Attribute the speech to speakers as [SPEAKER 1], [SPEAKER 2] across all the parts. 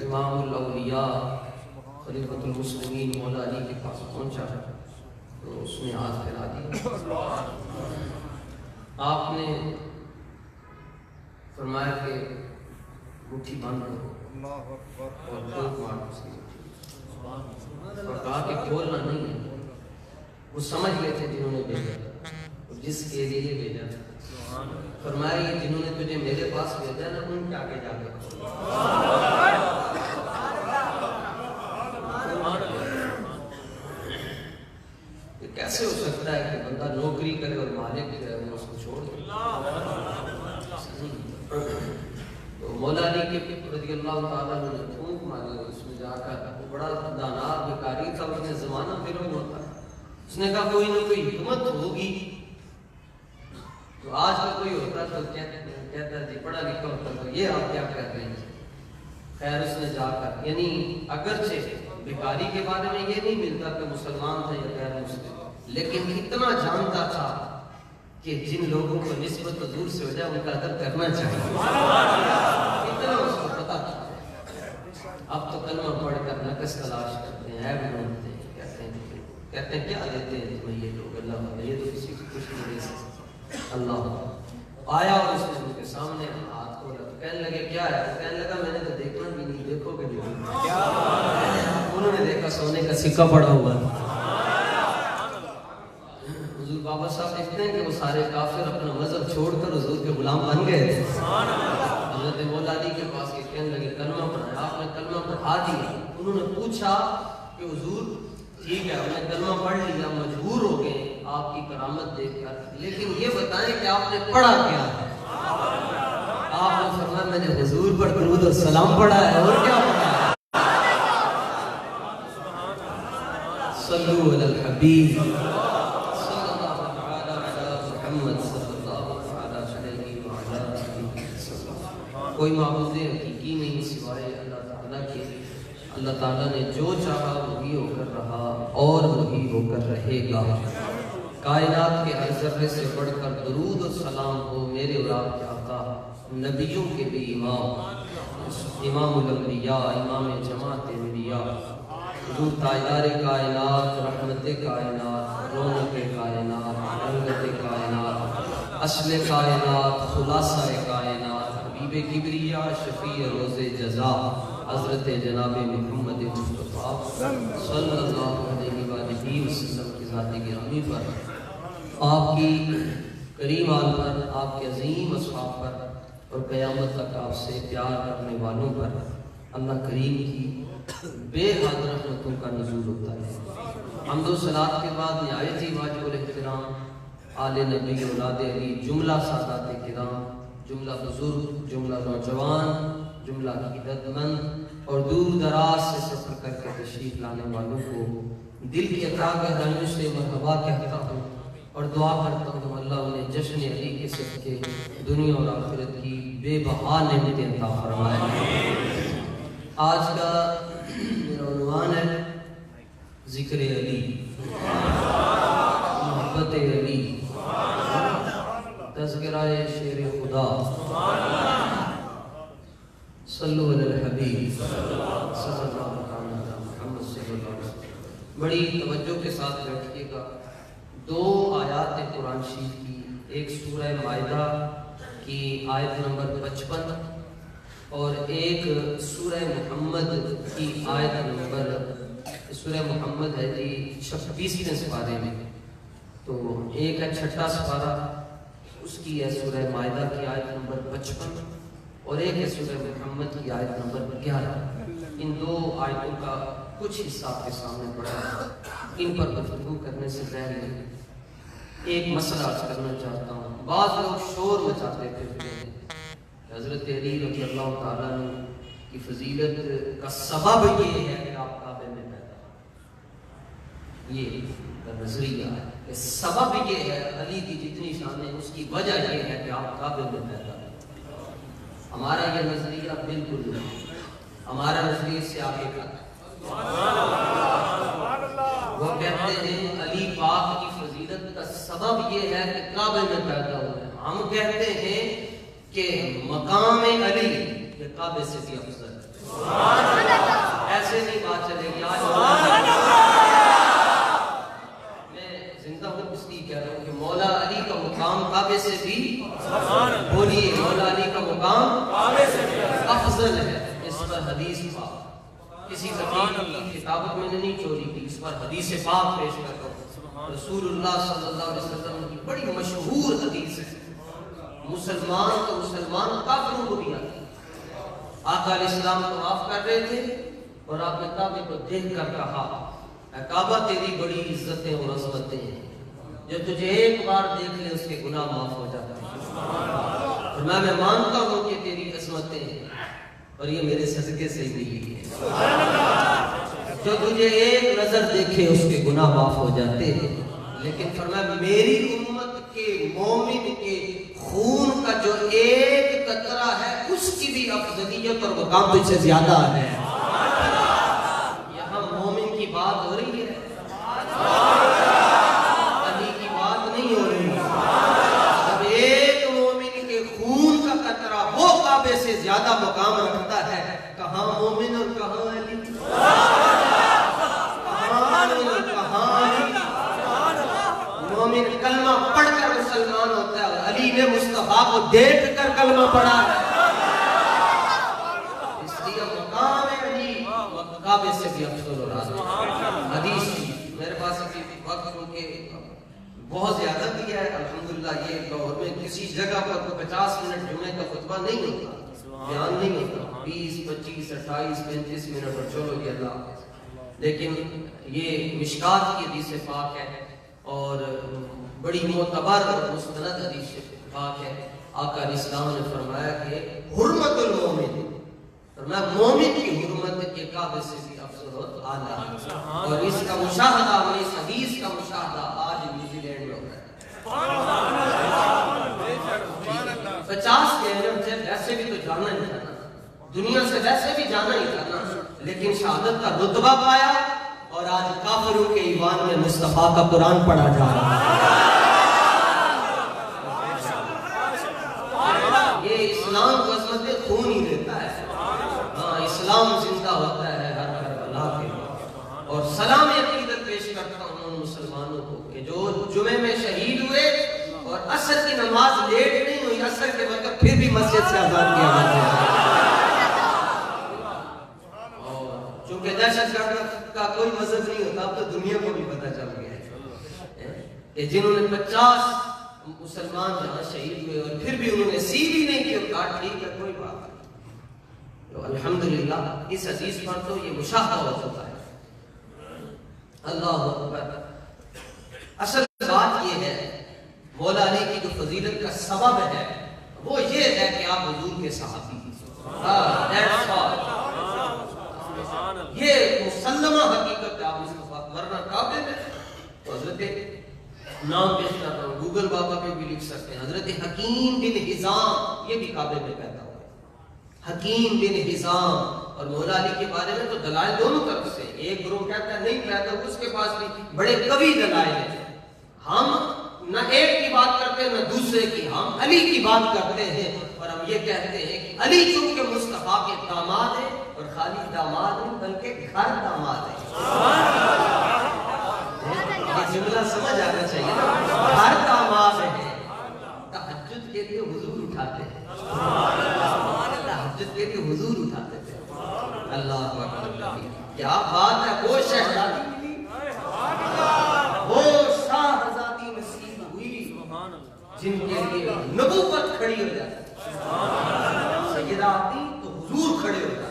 [SPEAKER 1] امام الاولیاء خلیفۃ المسلمین مولا علی کے پاس پہنچا تو اس نے ہاتھ پھیلا دیا. آپ نے فرمایا کہ مٹھی باندھ کرو اور پھونک مارو اس کی مٹھی اور کہا کہ کھولنا نہیں ہے. وہ سمجھ گئے تھے جنہوں نے بھیجا اور جس کے لیے بھیجا تھا. فرمایا یہ جنہوں نے تجھے میرے پاس بھیجا نا ان کے آگے جا کے کیسے ہو سکتا ہے کہ بندہ نوکری کرے اور مالک جو ہے وہ اس کو چھوڑ دے. تو مولا علی کے رضی اللہ تعالیٰ نے پھونک ماری اس میں جا کر. وہ بڑا دانا بیکاری تھا, اس نے زمانہ پھر ہوتا. اس نے کہا کوئی نہ کوئی حکمت ہوگی. تو آج کا کوئی ہوتا تو کہتا جی پڑھا لکھا ہوتا تو یہ آپ کیا کہہ رہے ہیں. خیر اس نے جا کر یعنی اگرچہ بیکاری کے بارے میں یہ نہیں ملتا کہ مسلمان تھا یا غیر مسلم, لیکن اتنا جانتا تھا کہ جن لوگوں کو نسبت حضور سے ہو جائے ان کا ادب کرنا چاہیے. اتنا اس کو پتا تھا. اب تو کلمہ پڑھ کر نقص تلاش کرتے ہیں, عیب ڈھونڈتے ہیں, کہتے ہیں کیا دیتے ہیں تمہیں یہ لوگ, اللہ یہ تو کسی کو کچھ نہیں دے سکتے. اللہ آیا اور اس نے ان کے سامنے ہاتھ کھولا تو کہنے لگے کیا ہے. کہنے لگا میں نے تو دیکھنا بھی نہیں, دیکھو گے نہیں. انہوں نے دیکھا سونے کا سکہ پڑا ہوا ہے. حضور بابا صاحب دیکھتے ہیں کہ وہ سارے کافر اپنا مذہب چھوڑ کر حضور کے غلام بن گئے تھے. حضرت مولا علی کے پاس یہ کہنے لگے کلمہ پڑھا. آپ نے کلمہ پڑھا دیا. انہوں نے پوچھا کہ حضور ٹھیک ہے ہم نے کلمہ پڑھ لیا, مجبور ہو گئے آپ کی کرامت دیکھ کر, لیکن یہ بتائیں کہ آپ نے پڑھا کیا ہے. آپ نے فرمایا میں نے حضور پر درود و سلام پڑھا ہے. اور کیا پڑھا ہے؟ صلو علی الحبیب صلی اللہ تعالی علی محمد صلی اللہ علیہ وآلہ وسلم. کوئی معبود حقیقی نہیں سوائے اللہ تعالیٰ کے. اللہ تعالیٰ نے جو چاہا وہی ہو کر رہا اور وہی ہو کر رہے گا. کائنات کے ہر ذرے سے بڑھ کر درود و سلام ہو میرے اور آپ کے آقا, نبیوں کے بھی امام, امام الانبیاء, امام جماعت انبیاء, حضور تاجدار کائنات, رحمت کائنات, رونق کائنات, رنگت کائنات, اصل کائنات, خلاصہ کائنات, حبیب کبریا, شفیع روز جزا, حضرت جناب محمد مصطفیٰ صلی اللہ علیہ وآلہ وسلم کی ذات گرامی پر, آپ کی کریم آل پر, آپ کے عظیم اصحاب پر اور قیامت تک آپ سے پیار کرنے والوں پر اللہ کریم کی بے حد رحمتوں کا نزول ہوتا ہے. حمد و صلات کے بعد نہایت ہی واجب الاحترام آل نبی اولاد علی, جملہ سادات کرام, جملہ بزرگ, جملہ نوجوان, جملہ عقیدت مند اور دور دراز سے سفر کر کے تشریف لانے والوں کو دل کی عطا گہرائیوں سے مرحبا کہتا ہوں اور دعا کرتا ہوں اللہ انہیں جشن علی کے صدقے دنیا اور آخرت کی بے بہا نعمتیں عطا فرمائے. آج کا میرا عنوان ہے ذکر علی, محبت علی, تذکرہ شیر خدا. صلو علی الحبیب صلی اللہ علیہ محمد صلی اللہ علیہ وسلم. بڑی توجہ کے ساتھ بیٹھیے گا. دو آیات قرآن شریف کی, ایک سورہ مائدہ کی آیت نمبر 55 اور ایک سورہ محمد کی آیت نمبر, سورہ محمد ہے جی 26ویں سپارے میں, تو ایک ہے 6واں سپارہ, اس کی ہے سورہ مائدہ کی آیت نمبر 55 اور ایک ہے سورہ محمد کی آیت نمبر 11. ان دو آیتوں کا کچھ حصہ آپ کے سامنے پڑا ہے. ان پر گفتگو کرنے سے پہلے ایک مسئلہ عرض کرنا چاہتا ہوں. بعض لوگ شور مچاتے پھرتے ہیں حضرت علی رضی اللہ تعالیٰ عنہ کی فضیلت کا سبب یہ ہے کہ آپ کعبے میں پیدا ہوئے. یہ نظریہ ہے کہ سبب یہ ہے علی کی جتنی شان ہے اس کی وجہ یہ ہے کہ آپ کعبے میں پیدا ہوئے. ہمارا یہ نظریہ بالکل نہیں. ہمارا نظریہ سے آگے کا ہے. وہ کہتے ہیں علی پاک کی فضیلت کا سبب یہ ہے کہ کعبے میں پیدا ہوئے. ہم کہتے ہیں کہ مقام علی یہ کعبے سے بھی افضل ہے. اس پر حدیث پاک کسی زبان کی کتابت میں نے نہیں چوری کی، اس پر حدیث پاک پیش کرتا ہوں۔ رسول اللہ صلی اللہ علیہ وسلم کی بڑی مشہور حدیث ہے، مسلمان تو مسلمان کافروں کو بھی آتی۔ آقا علیہ السلام طواف کر رہے تھے اور آپ نے کعبے کو دیکھ کر کہا، اے کعبہ تیری بڑی عزتیں اور عظمتیں ہیں، جو تجھے ایک بار دیکھ لے اس کے گناہ معاف ہو جاتے ہیں، اور میں مانتا ہوں کہ تیری عظمتیں ہیں اور یہ میرے صدقے سے ہی ملی ہے، جو تجھے ایک نظر دیکھے اس کے گناہ معاف ہو جاتے ہیں، لیکن فرمایا میری امت کے مومن کے خون کا جو ایک قطرہ ہے اس کی بھی افضلیت اور مقام تجھ سے زیادہ ہے۔ یہاں مومن کی بات ہو رہی ہے، علی کی بات نہیں ہو رہی۔ جب ایک مومن کے خون کا قطرہ وہ کعبے سے زیادہ مقام رکھتا ہے، کہاں مومن اور کہاں علی، مومن کلمہ پڑھ کر مسلمان ہوتا ہے، علی نے مصطفیٰ کو دیکھ کر کلمہ پڑھا ہے، اس لیے مقام علی کعبے سے بھی افضل اور اعلیٰ۔ حدیث میرے پاس ابھی وقت کیونکہ بہت زیادہ دیا ہے، الحمدللہ یہ دور میں کسی جگہ پر 50 منٹ جمعے کا خطبہ نہیں ہوتا، بیان نہیں ہوتا، 20 25 28 35 منٹ اور چلو یہ اللہ، لیکن یہ مشکات کی حدیث پاک ہے اور بڑی معتبر اور مستند حدیث پاک ہے۔ آقا علیہ السلام نے فرمایا کہ حرمت المومن، فرمایا مومن کی حرمت کے کعبے سے بھی افضل اور اعلیٰ ہے، اور اس کا مشاہدہ، اس حدیث کا مشاہدہ آج نیوزی لینڈ میں ہو رہا ہے۔ 50 گہرم سے ویسے بھی تو جانا ہی تھا نا، دنیا سے ویسے بھی جانا ہی تھا نا، لیکن شہادت کا رتبہ پایا اور آج کافروں کے ایوان میں مصطفیٰ کا قرآن پڑھا جا رہا ہے۔ یہ اسلام کو عظمت خون ہی دیتا ہے، ہاں اسلام زندہ ہوتا ہے ہر کربلا کے بعد۔ اور سلام عقیدت پیش کرتا ہوں ان مسلمانوں کو کہ جو جمعے میں شہید ہوئے اور عصر کی نماز لیٹ نہیں ہوئی، عصر کے وقت پھر بھی مسجد سے آزاد کیا جاتا ہے، چونکہ دہشت گرد کا کوئی مذہب نہیں ہوتا، اب تو دنیا کو بھی پتہ چل گیا ہے کہ جنہوں نے 50 مسلمان جہاں شہید ہوئے اور پھر بھی انہوں نے سیدھی نہیں کی، کہا ٹھیک ہے کوئی بات نہیں، تو الحمدللہ اس حدیث پر تو یہ مشاہدہ ہو چکا ہے۔ اللہ اکبر۔ اصل بات یہ ہے مولا علی کی جو فضیلت کا سبب ہے وہ یہ ہے کہ آپ حضور کے صحابی ہیں، یہ مسلمہ حقیقت ہے، آپ مصطفیٰ ورنہ کعبے میں تو حضرت نام پیش کرتا ہوں، گوگل بابا پہ بھی لکھ سکتے ہیں، حضرت حکیم بن حزام یہ بھی کعبے میں پیدا ہوئے، حکیم بن حزام۔ اور مولا علی کے بارے میں تو دلائل دونوں طرف سے، ایک گروہ کہتا ہے نہیں پیدا ہوئے، اس کے پاس بھی بڑے قوی دلائل ہیں۔ ہم نہ ایک کی بات کرتے ہیں نہ دوسرے کی، ہم علی کی بات کرتے ہیں اور ہم یہ کہتے ہیں کہ علی چونکہ مصطفیٰ کے داماد ہیں، اور خالی داماد نہیں بلکہ گھر داماد ہے۔ یہ جملہ سمجھ آنا چاہیے نا، گھر داماد ہے، تہجد کے لیے حضور اٹھاتے ہیں، تہجد کے لیے حضور اٹھاتے تھے۔ اللہ اکبر، کیا بات ہے، وہ شہزادی ملی، وہ شاہزادی نصیب ہوئی جن کے لیے نبوت کھڑی ہو جاتی، سیدہ آتی تو حضور کھڑے ہو جاتے،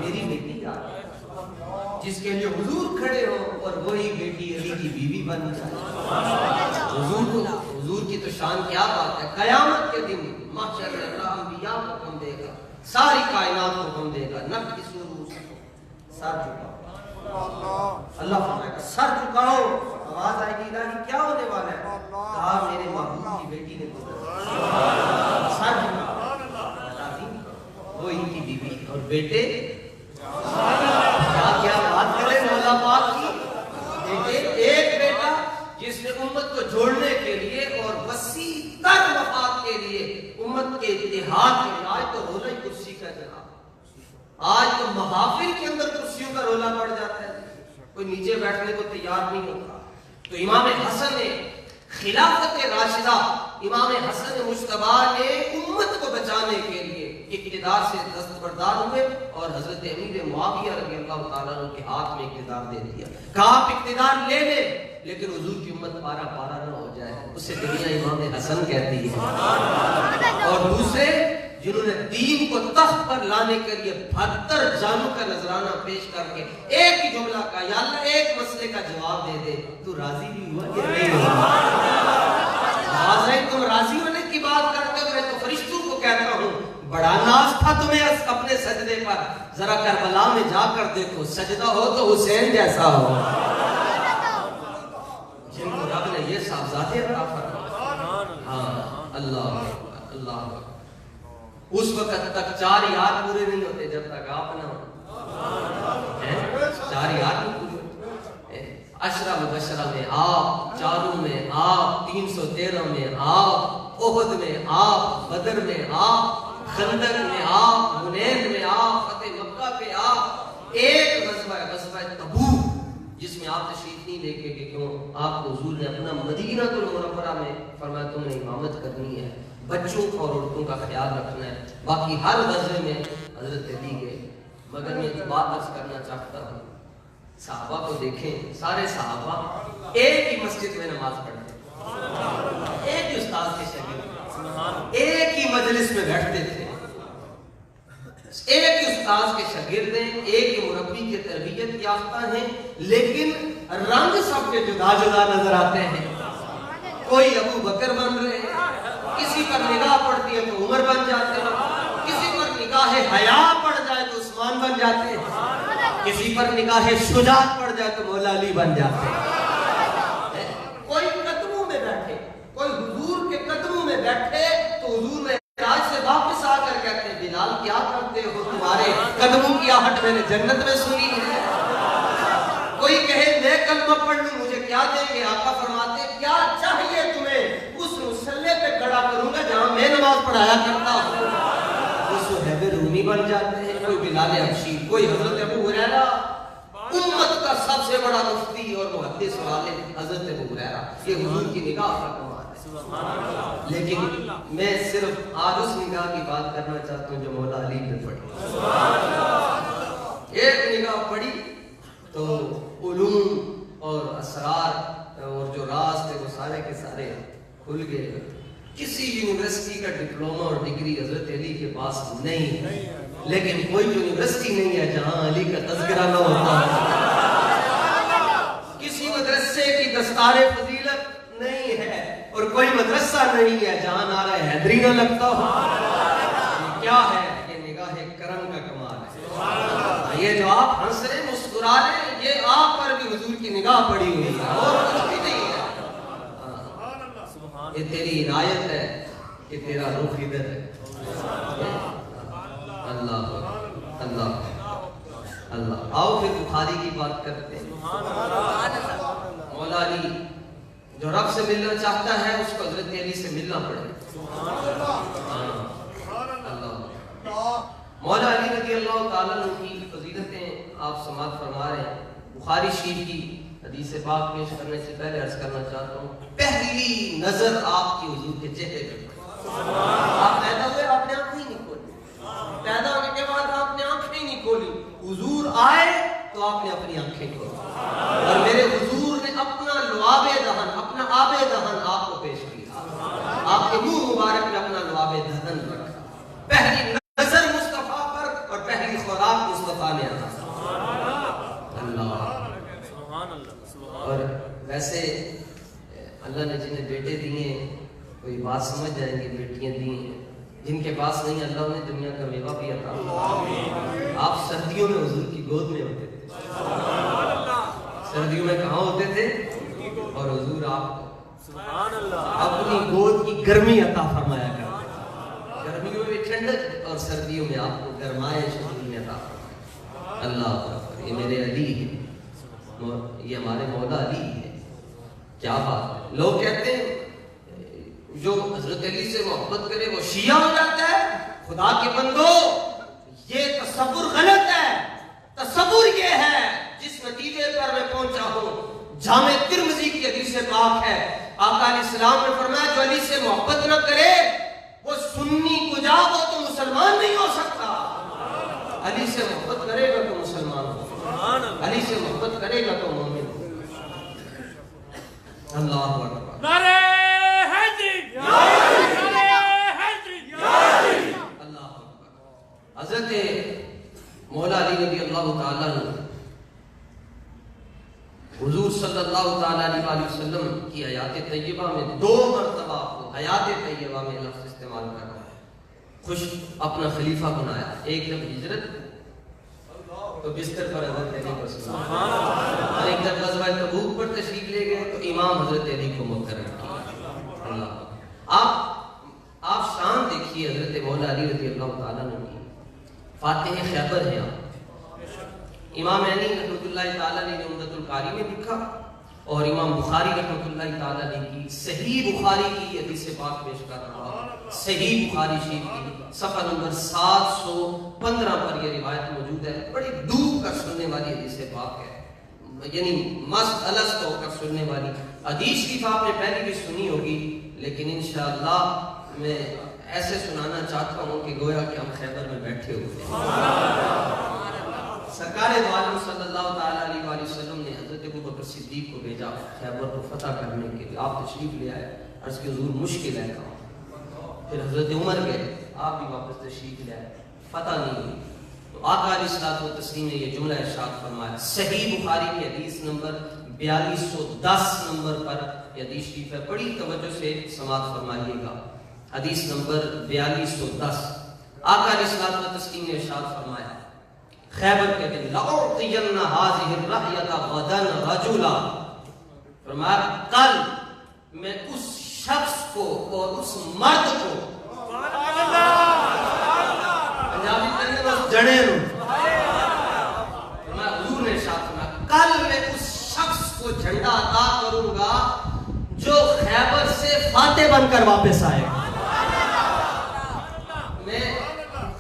[SPEAKER 1] میری بیٹی آ جس کے لیے حضور کھڑے ہو اور وہی بیٹی علی کی بیوی بن جائے۔ حضور کی تو شان کیا بات ہے، قیامت کے دن محشر میں اللہ انبیاء کو حکم دے گا، ساری کائنات کو حکم دے گا، نفس رؤوس سر جھکاؤ، اللہ فرمائے گا سر جھکاؤ، آواز آئے گی الہی کیا ہونے والا ہے، کہا میرے محبوب کی بیٹی نے گزرا، سر جھکاؤ، وہ ان کی بیوی اور بیٹے، کیا بات کرے مولا پاک کی، بیٹے ایک بیٹا جس نے امت کو جوڑنے کے لیے اور وسیع تر مفاد کے لیے امت کے اتحاد کے لیے، آج تو رولا ہی کرسی کا جناب، آج تو محافل کے اندر کرسیوں کا رولا پڑ جاتا ہے، کوئی نیچے بیٹھنے کو تیار نہیں ہوتا۔ تو امام حسن نے خلافت راشدہ، امام حسن مجتبی نے امت کو بچانے کے لیے اقتدار سے دستبردار ہوئے اور حضرت امیر معاویہ رضی اللہ تعالیٰ عنہ کے ہاتھ میں اقتدار دے دیا. کہا آپ اقتدار لے لیں لیکن حضور کی امت پارا پارا نہ ہو جائے. اسے دنیا امام حسن کہتی ہے. اور دوسرے جنہوں نے دین کو تخت پر لانے کے لیے 72 جانوں کا نذرانہ پیش کر کے ایک ہی جملہ کا یا اللہ ایک مسئلے کا جواب دے دے تو راضی بھی ہوا کہ نہیں ہوا؟ تم راضی ہونے کی بات کرتے ہو. میں تو فرشتوں کو کہتا ہوں بڑا ناز تھا تمہیں اپنے سجدے پر. ذرا کربلا میں جا کر دیکھو سجدہ ہو تو حسین جیسا ہو جن کو رب نے یہ صاحبزادے عطا فرمائے. ہاں اللہ اللہ. اس وقت تک 4 یار پورے نہیں ہوتے جب تک آپ نہ ہو. 4 یار نہیں پورے ہوتے. عشرہ مبشرہ میں آپ، چاروں میں آپ، 313 میں آپ، احد میں آپ، بدر میں آپ، خندق میں آپ، حنین میں آپ، فتح مکہ پہ آپ. ایک غزوہ تبوک جس میں آپ تشریف نہیں لے کے کیوں آپ کو حضور نے اپنا مدینہ المنورہ میں فرمایا تم نے امامت کرنی ہے، بچوں اور عورتوں کا خیال رکھنا ہے. باقی ہر غزوے میں حضرت علی گئے. مگر میں ایک بات عرض کرنا چاہتا ہوں، صحابہ کو دیکھیں، سارے صحابہ ایک ہی مسجد میں نماز پڑھتے، ایک ہی استاد کے شاگرد، ایک ہی مجلس میں بیٹھتے تھے. ایک ہی استاد کے شاگرد ہیں، ایک ہی مربی کے تربیت یافتہ ہیں، لیکن رنگ سب کے جدا جدا نظر آتے ہیں. کوئی ابو بکر بن رہے ہیں، کسی پر نگاہ پڑتی ہے تو عمر بن جاتے ہیں، کسی پر نگاہ حیا پڑ جائے تو عثمان بن جاتے ہیں، کسی پر نگاہ شجاعت پڑ جائے تو مولا علی بن جاتے ہیں. کوئی قدموں میں بیٹھے، کوئی حضور کے قدموں میں بیٹھے تو حضور میں راج سے واپس آ کر کہتے ہیں بلال کیا کرتے ہو، تمہارے قدموں کی آہٹ میں نے جنت میں سنی ہے. کوئی کہے میں کلمہ پڑھ لوں مجھے کیا دیں گے، آقا فرماتے کیا چاہیے تمہیں، اس مسلح پہ کھڑا کروں گا جہاں میں نماز پڑھایا کرتا ہوں. وہ صہیب رومی بن جاتے ہیں، کوئی بلال حبشی، کوئی حضرت ابو ہریرہ، امت کا سب سے بڑا مفتی اور محدث عالم حضرت ابو ہریرہ. یہ حضور کی نگاہ کا کمال ہے. لیکن میں صرف آج اس نگاہ کی بات کرنا چاہتا ہوں جو مولا علی پہ پڑی. ایک نگاہ پڑی تو علوم اور اسرار اور جو راز تھے وہ سارے کے سارے کھل گئے. کسی یونیورسٹی کا ڈپلومہ اور ڈگری حضرت علی کے پاس نہیں، لیکن کوئی یونیورسٹی نہیں ہے جہاں علی کا تذکرہ نہ ہوتا. کسی مدرسے کی دستار فضیلت نہیں ہے اور کوئی مدرسہ نہیں ہے جہاں نعرہ حیدری نہ لگتا ہو. کیا ہے یہ نگاہ کرم کا کمال ہے. یہ جو آپ ہنس رہے مسکرا رہے یہ آپ پر بھی حضور کی نگاہ پڑی ہوئی ہے اور کچھ بھی نہیں ہے. یہ تیری عنایت ہے کہ تیرا رخ ادھر ہے. اللہ اللہ اللہ. آؤ پھر بخاری کی بات کرتے ہیں. مولا علی جو رب سے ملنا چاہتا ہے اس کو حضرت علی سے ملنا پڑے. مولا علی رضی اللہ تعالیٰ عنہ کی فضیلتیں آپ سماعت فرما رہے ہیں. بخاری شریف کی حدیث پاک پیش کرنے سے پہلے عرض کرنا چاہتا ہوں پہلی نظر آپ کی حضور کے چہرے پہ. آپ پیدا ہوئے آپ نے آنکھیں نہیں کھولی، پیدا ہونے کے بعد آپ نے آنکھیں نہیں کھولی، حضور آئے تو آپ نے اپنی آنکھیں کھولی اور میرے حضور نے اپنا لعاب دہن، اپنا آب دہن آپ کو پیش کیا. آپ کے منہ مبارک میں اپنا لعاب دہن رکھا. پہلی نظر مصطفیٰ پر اور پہلی خوراک مصطفیٰ نے عطا. اللہ. اور ویسے اللہ نے جنہیں بیٹے دیے کوئی بات سمجھ جائیں گے، بیٹیاں دی ہیں. جن کے پاس نہیں اللہ انہیں دنیا کا میوہ بھی عطا. آپ سردیوں میں حضور کی گود میں ہوتے تھے. سردیوں میں کہاں ہوتے تھے اور حضور آپ کو اپنی گود کی گرمی عطا فرمایا کرتے. گرمیوں میں ٹھنڈک اور سردیوں میں آپ کو گرمائش میں عطا فرمایا. اللہ یہ میرے علی ہے، یہ ہمارے مولا علی ہے. کیا بات ہے. لوگ کہتے ہیں جو حضرت علی سے محبت کرے وہ شیعہ ہو جاتا ہے. خدا کے بندو یہ تصور غلط ہے. تصور یہ ہے جس نتیجے پر میں پہنچا ہوں جامع ترمذی کی حدیث پاک ہے. آقا علیہ السلام نے فرمایا جو علی سے محبت نہ کرے وہ سنی کجا وہ تو مسلمان نہیں ہو سکتا. علی سے محبت کرے گا تو مسلمان ہو, علی سے محبت کرے گا تو مومن ہو. اللہ اکبر.
[SPEAKER 2] نعرہ حیدری, نعرہ حیدری,
[SPEAKER 1] اللہ اکبر. حضرت مولا علی رضی اللہ تعالیٰ عنہ حضور صلی اللہ تعالیٰ علیہ وسلم کی حیات طیبہ میں 2 مرتبہ کو حیات طیبہ میں لفظ استعمال کر رہا ہے. خوش اپنا خلیفہ بنایا. ایک جب ہجرت تو بستر پر حضرت علی کو سنا, اور ایک جب غزوہ تبوک پر تشریف لے گئے تو امام حضرت علی کو مقرر کیا. اللہ آپ شان دیکھیے حضرت مولا علی رضی اللہ تعالیٰ عنہ کی. فاتح خیبر ہیں آپ. امام عینی رحمۃ اللہ تعالیٰ نے عمدۃ القاری میں لکھا, اور امام بخاری رحمۃ اللہ تعالیٰ نے کی صحیح بخاری کی حدیث پاک پیش کر رہا ہوں. صحیح بخاری شریف کی صفحہ نمبر 715 پر یہ روایت موجود ہے. بڑی ڈوب کر سننے والی حدیث پاک ہے, یعنی مست الست ہو کر سننے والی حدیث شریف آپ نے پہلے بھی سنی ہوگی, لیکن انشاءاللہ میں ایسے سنانا چاہتا ہوں کہ گویا کہ ہم خیبر میں بیٹھے ہوئے ہیں. سرکار دو عالم صلی اللہ تعالیٰ علیہ وآلہ وسلم نے حضرت ابوبکر صدیق کو بھیجا خیبر کو فتح کرنے کے لیے. آپ تشریف لے آئے, عرض کی حضور مشکل ہے کام. پھر حضرت عمر گئے, آپ بھی واپس تشریف لے آئے, فتح نہیں ہوئی. تو آقا علیہ الصلوۃ والتسلیم نے یہ جملہ ارشاد فرمایا. صحیح بخاری کی حدیث نمبر 4210 نمبر پر یہ حدیث شریف ہے, بڑی توجہ سے سماعت فرمائیے گا. حدیث نمبر 4210. آقا علیہ الصلوۃ والتسلیم نے ارشاد فرمایا خیبر کے دن لَأُعْطِيَنَّ هَذِهِ الرَّحْيَةَ غَدًا رَجُلًا, فرمایا کل میں اس شخص کو اور اس مرد کو, پنجابی کہنے میں اس جڑے رو, فرمایا حضور نے ارشاد فرمایا کل میں اس شخص کو جھنڈا عطا کروں گا جو خیبر سے فاتح بن کر واپس آئے گا. میں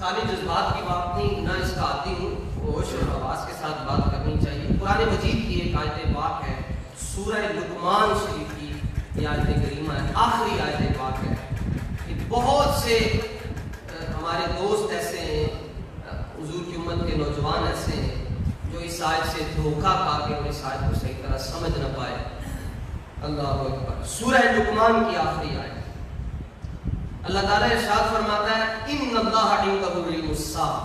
[SPEAKER 1] خالی جذبات کی بات نہیں, نہ اس کا عادی ہوں, ہوش اور حواس کے ساتھ بات کرنی چاہیے. قرآن مجید کی ایک آیت پاک ہے, سورہ لقمان شریف کی یہ آیت کریمہ ہے, آخری آیت پاک ہے. کہ بہت سے ہمارے دوست ایسے ہیں, حضور کی امت کے نوجوان ایسے ہیں جو اس آیت سے دھوکہ کھا کے اور اس آیت کو صحیح طرح سمجھ نہ پائے. اللہ اکبر. سورہ لقمان کی آخری آیت, اللہ تعالیٰ ارشاد فرماتا ہے ان اللہ عنده علم الساعہ,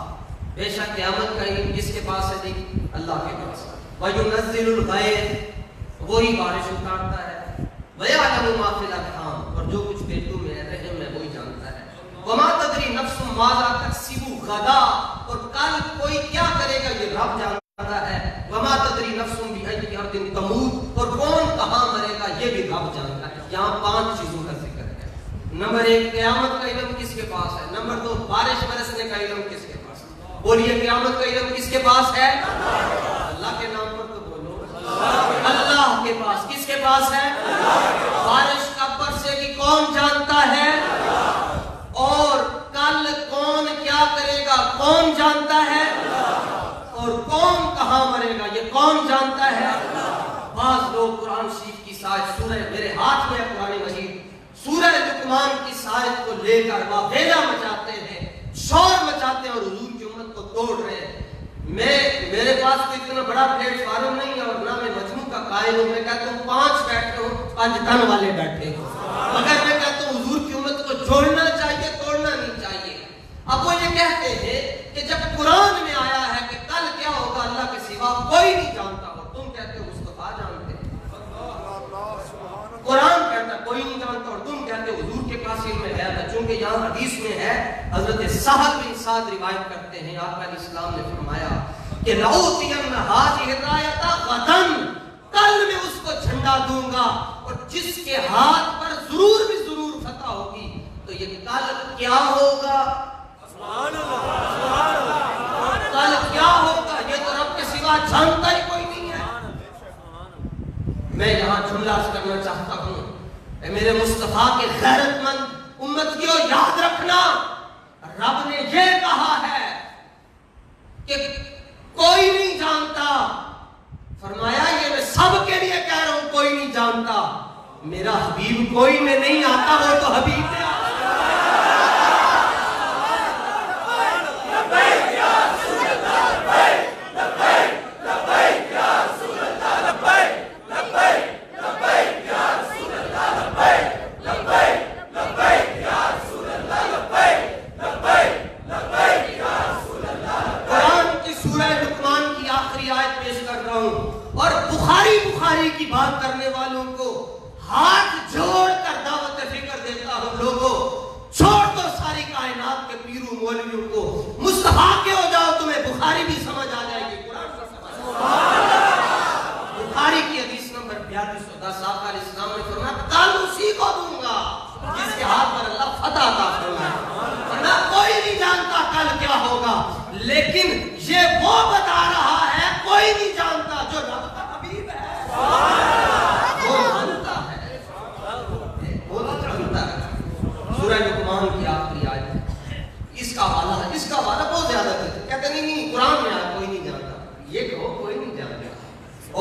[SPEAKER 1] بے شک قیامت کا علم کس کے پاس ہے؟ دیکھ اللہ کے پاس. وَيُنَزِّلُ الْغَيْثَ, وہی بارش اتارتا ہے. وَيَعْلَمُ مَا فِي الْأَرْحَامِ, اور جو کچھ پیٹوں میں رحم میں وہی جانتا ہے. وَمَا تَدْرِي نَفْسٌ مَاذَا تَكْسِبُ غَدًا, اور کل کوئی کیا کرے گا یہ رب جانتا ہے. وَمَا تَدْرِي نَفْسٌ بِأَيِّ أَرْضٍ تَمُوتُ, اور کون کہاں مرے گا یہ بھی رب جانتا ہے. یہاں 5 چیزوں کا ذکر ہے. نمبر 1 قیامت کا علم کس کے پاس ہے. نمبر 2 بارش برسنے کا علم کس کے پاس ہے. بولیے قیامت کا علم کس کے پاس ہے؟ اللہ کے نام پر تو بولو, اللہ کے پاس. کس کے پاس ہے؟ بارش کب برسے گی کون جانتا ہے, اور کل کون کیا کرے گا کون جانتا ہے, اور کون کہاں مرے گا یہ کون جانتا ہے. بعض لوگ قرآن شریف کی سائد سورہ, میرے ہاتھ میں قرآن مجید, سورہ لقمان کی سائد کو لے کر واویلا مچاتے ہیں, شور مچاتے ہیں اور حضور کی امت کو توڑ رہے ہیں. میرے پاس کوئی اتنا بڑا پلیٹ فارم نہیں ہے اور نہ میں مجموع کا قائل ہوں. میں کہتا ہوں 5 بیٹھے ہوں, 5 تن والے بیٹھے ہوں, مگر میں کہتا ہوں حضور کی امت کو جوڑنا چاہیے, توڑنا نہیں چاہیے. اب وہ یہ کہتے ہیں کہ جب قرآن میں آیا ہے کہ کل کیا ہوگا اللہ کے سوا کوئی نہیں جانتا, اور تم کہتے ہو مصطفیٰ جانتے ہیں. قرآن کہتا ہے کوئی نہیں جانتا اور تم کہتے ہو حضور کے پاس علم ہے. چونکہ یہاں حدیث میں ہے, حضرت سہل بن سعد روایت کرتے ہیں, آقا علیہ السلام نے فرمایا کہ لَأُعْطِيَنَّ هَٰذِهِ الرَّايَةَ غَدًا, کل میں اس کو جھنڈا دوں گا, اور جس کے ہاتھ پر ضرور بھی ضرور فتح ہوگی. تو یہ کل کیا ہوگا, سبحان اللہ, کل کیا ہوگا یہ تو رب کے سوا جانتا ہی کوئی نہیں ہے. میں یہاں جملہ کرنا چاہتا ہوں, اے میرے مصطفیٰ کے غیرت مند امتیوں, یاد رکھنا رب نے یہ کہا ہے کہ کوئی نہیں جانتا. فرمایا یہ میں سب کے لیے کہہ رہا ہوں, کوئی نہیں جانتا. میرا حبیب کوئی میں نہیں آتا, وہ تو حبیب نے
[SPEAKER 3] کی بات کرنے والوں کو ہاتھ جوڑ کر دعوت فکر دیتا ہوں، لوگوں چھوڑ دو ساری کائنات کے پیروں مولویوں کو، مصطفیٰ کے ہو جاؤ، تمہیں بخاری بھی سمجھ آ جائے گی، قرآن بھی سمجھ آ جائے گی۔ بخاری کی حدیث نمبر 4210 آقا علیہ السلام نے فرمایا کل اسی کو دوں گا جس کے ہاتھ پر اللہ فتح عطا فرمائے، ورنہ کوئی نہیں جانتا کل کیا ہوگا، لیکن یہ وہ بتا رہا ہے کوئی نہیں جانتا جو رب کا حبیب ہے، وہ جانتا ہے، وہ جانتا ہے۔ سورہ لقمان کی آخری آیت، اس کا حوالہ بہت زیادہ کہتے نہیں قرآن میں آیا کوئی نہیں جانتا، یہ کہو کوئی نہیں جانتا۔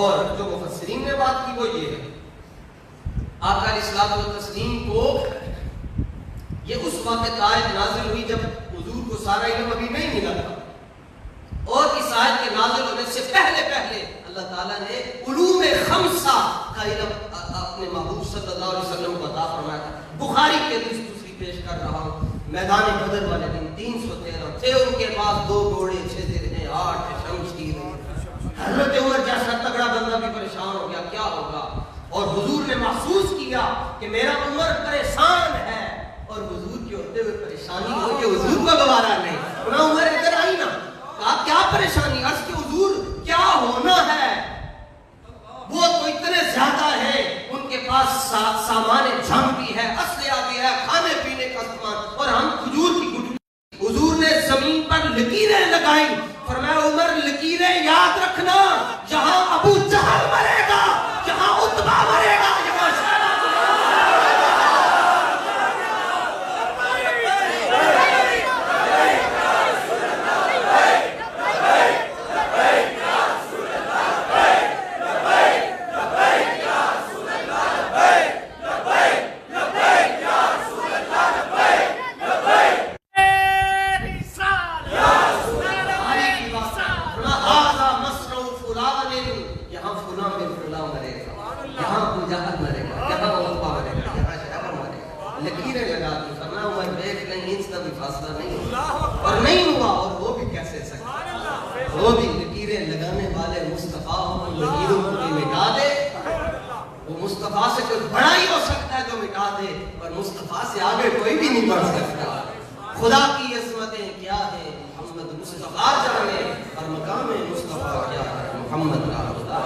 [SPEAKER 3] اور جو مفسرین نے بات کی وہ یہ ہے، آقا علیہ الصلوۃ والتسلیم کو یہ اس وقت آیت نازل ہوئی جب حضور کو سارا علم ابھی نہیں ملا تھا، اور اس آیت کے نازل ہونے سے پہلے اللہ تعالیٰ نے علوم خمسہ کا علم اپنے محبوب صلی اللہ علیہ وسلم کو عطا فرمایا تھا۔ بخاری کی حدیث دوسری پیش کر رہا ہوں، میدان بدر والے دن 313 تھے ان کے پاس 2 گھوڑے 6 درہیں 8 شمشیر، حضرت عمر جیسا تگڑا بندہ بھی پریشان ہو گیا کیا ہوگا، اور حضور نے محسوس کیا کہ میرا عمر پریشان ہے، اور حضور کے ہوتے ہوئے پریشانی ہو کہ حضور کو گوارا نہیں، انہا عمر ادھر آئی نا، کہا کیا پریشانی، عرض کہ حضور کیا ہونا ہے، وہ تو اتنے زیادہ ہے، ان کے پاس سامان جنگ بھی ہے، اسلحہ بھی ہے، کھانے پینے کا سامان، اور ہم کھجور کی گٹلی۔ حضور نے زمین پر لکیریں لگائی، فرمایا عمر لکیریں یاد رکھنا، جہاں ابو جہل مرے گا، جہاں عتبہ مرے گا، جہاں شیبہ خدا کی عظمتیں کیا ہے محمد مصطفیٰ جانے، اور مقام مصطفیٰ کیا ہے محمد کا خدا۔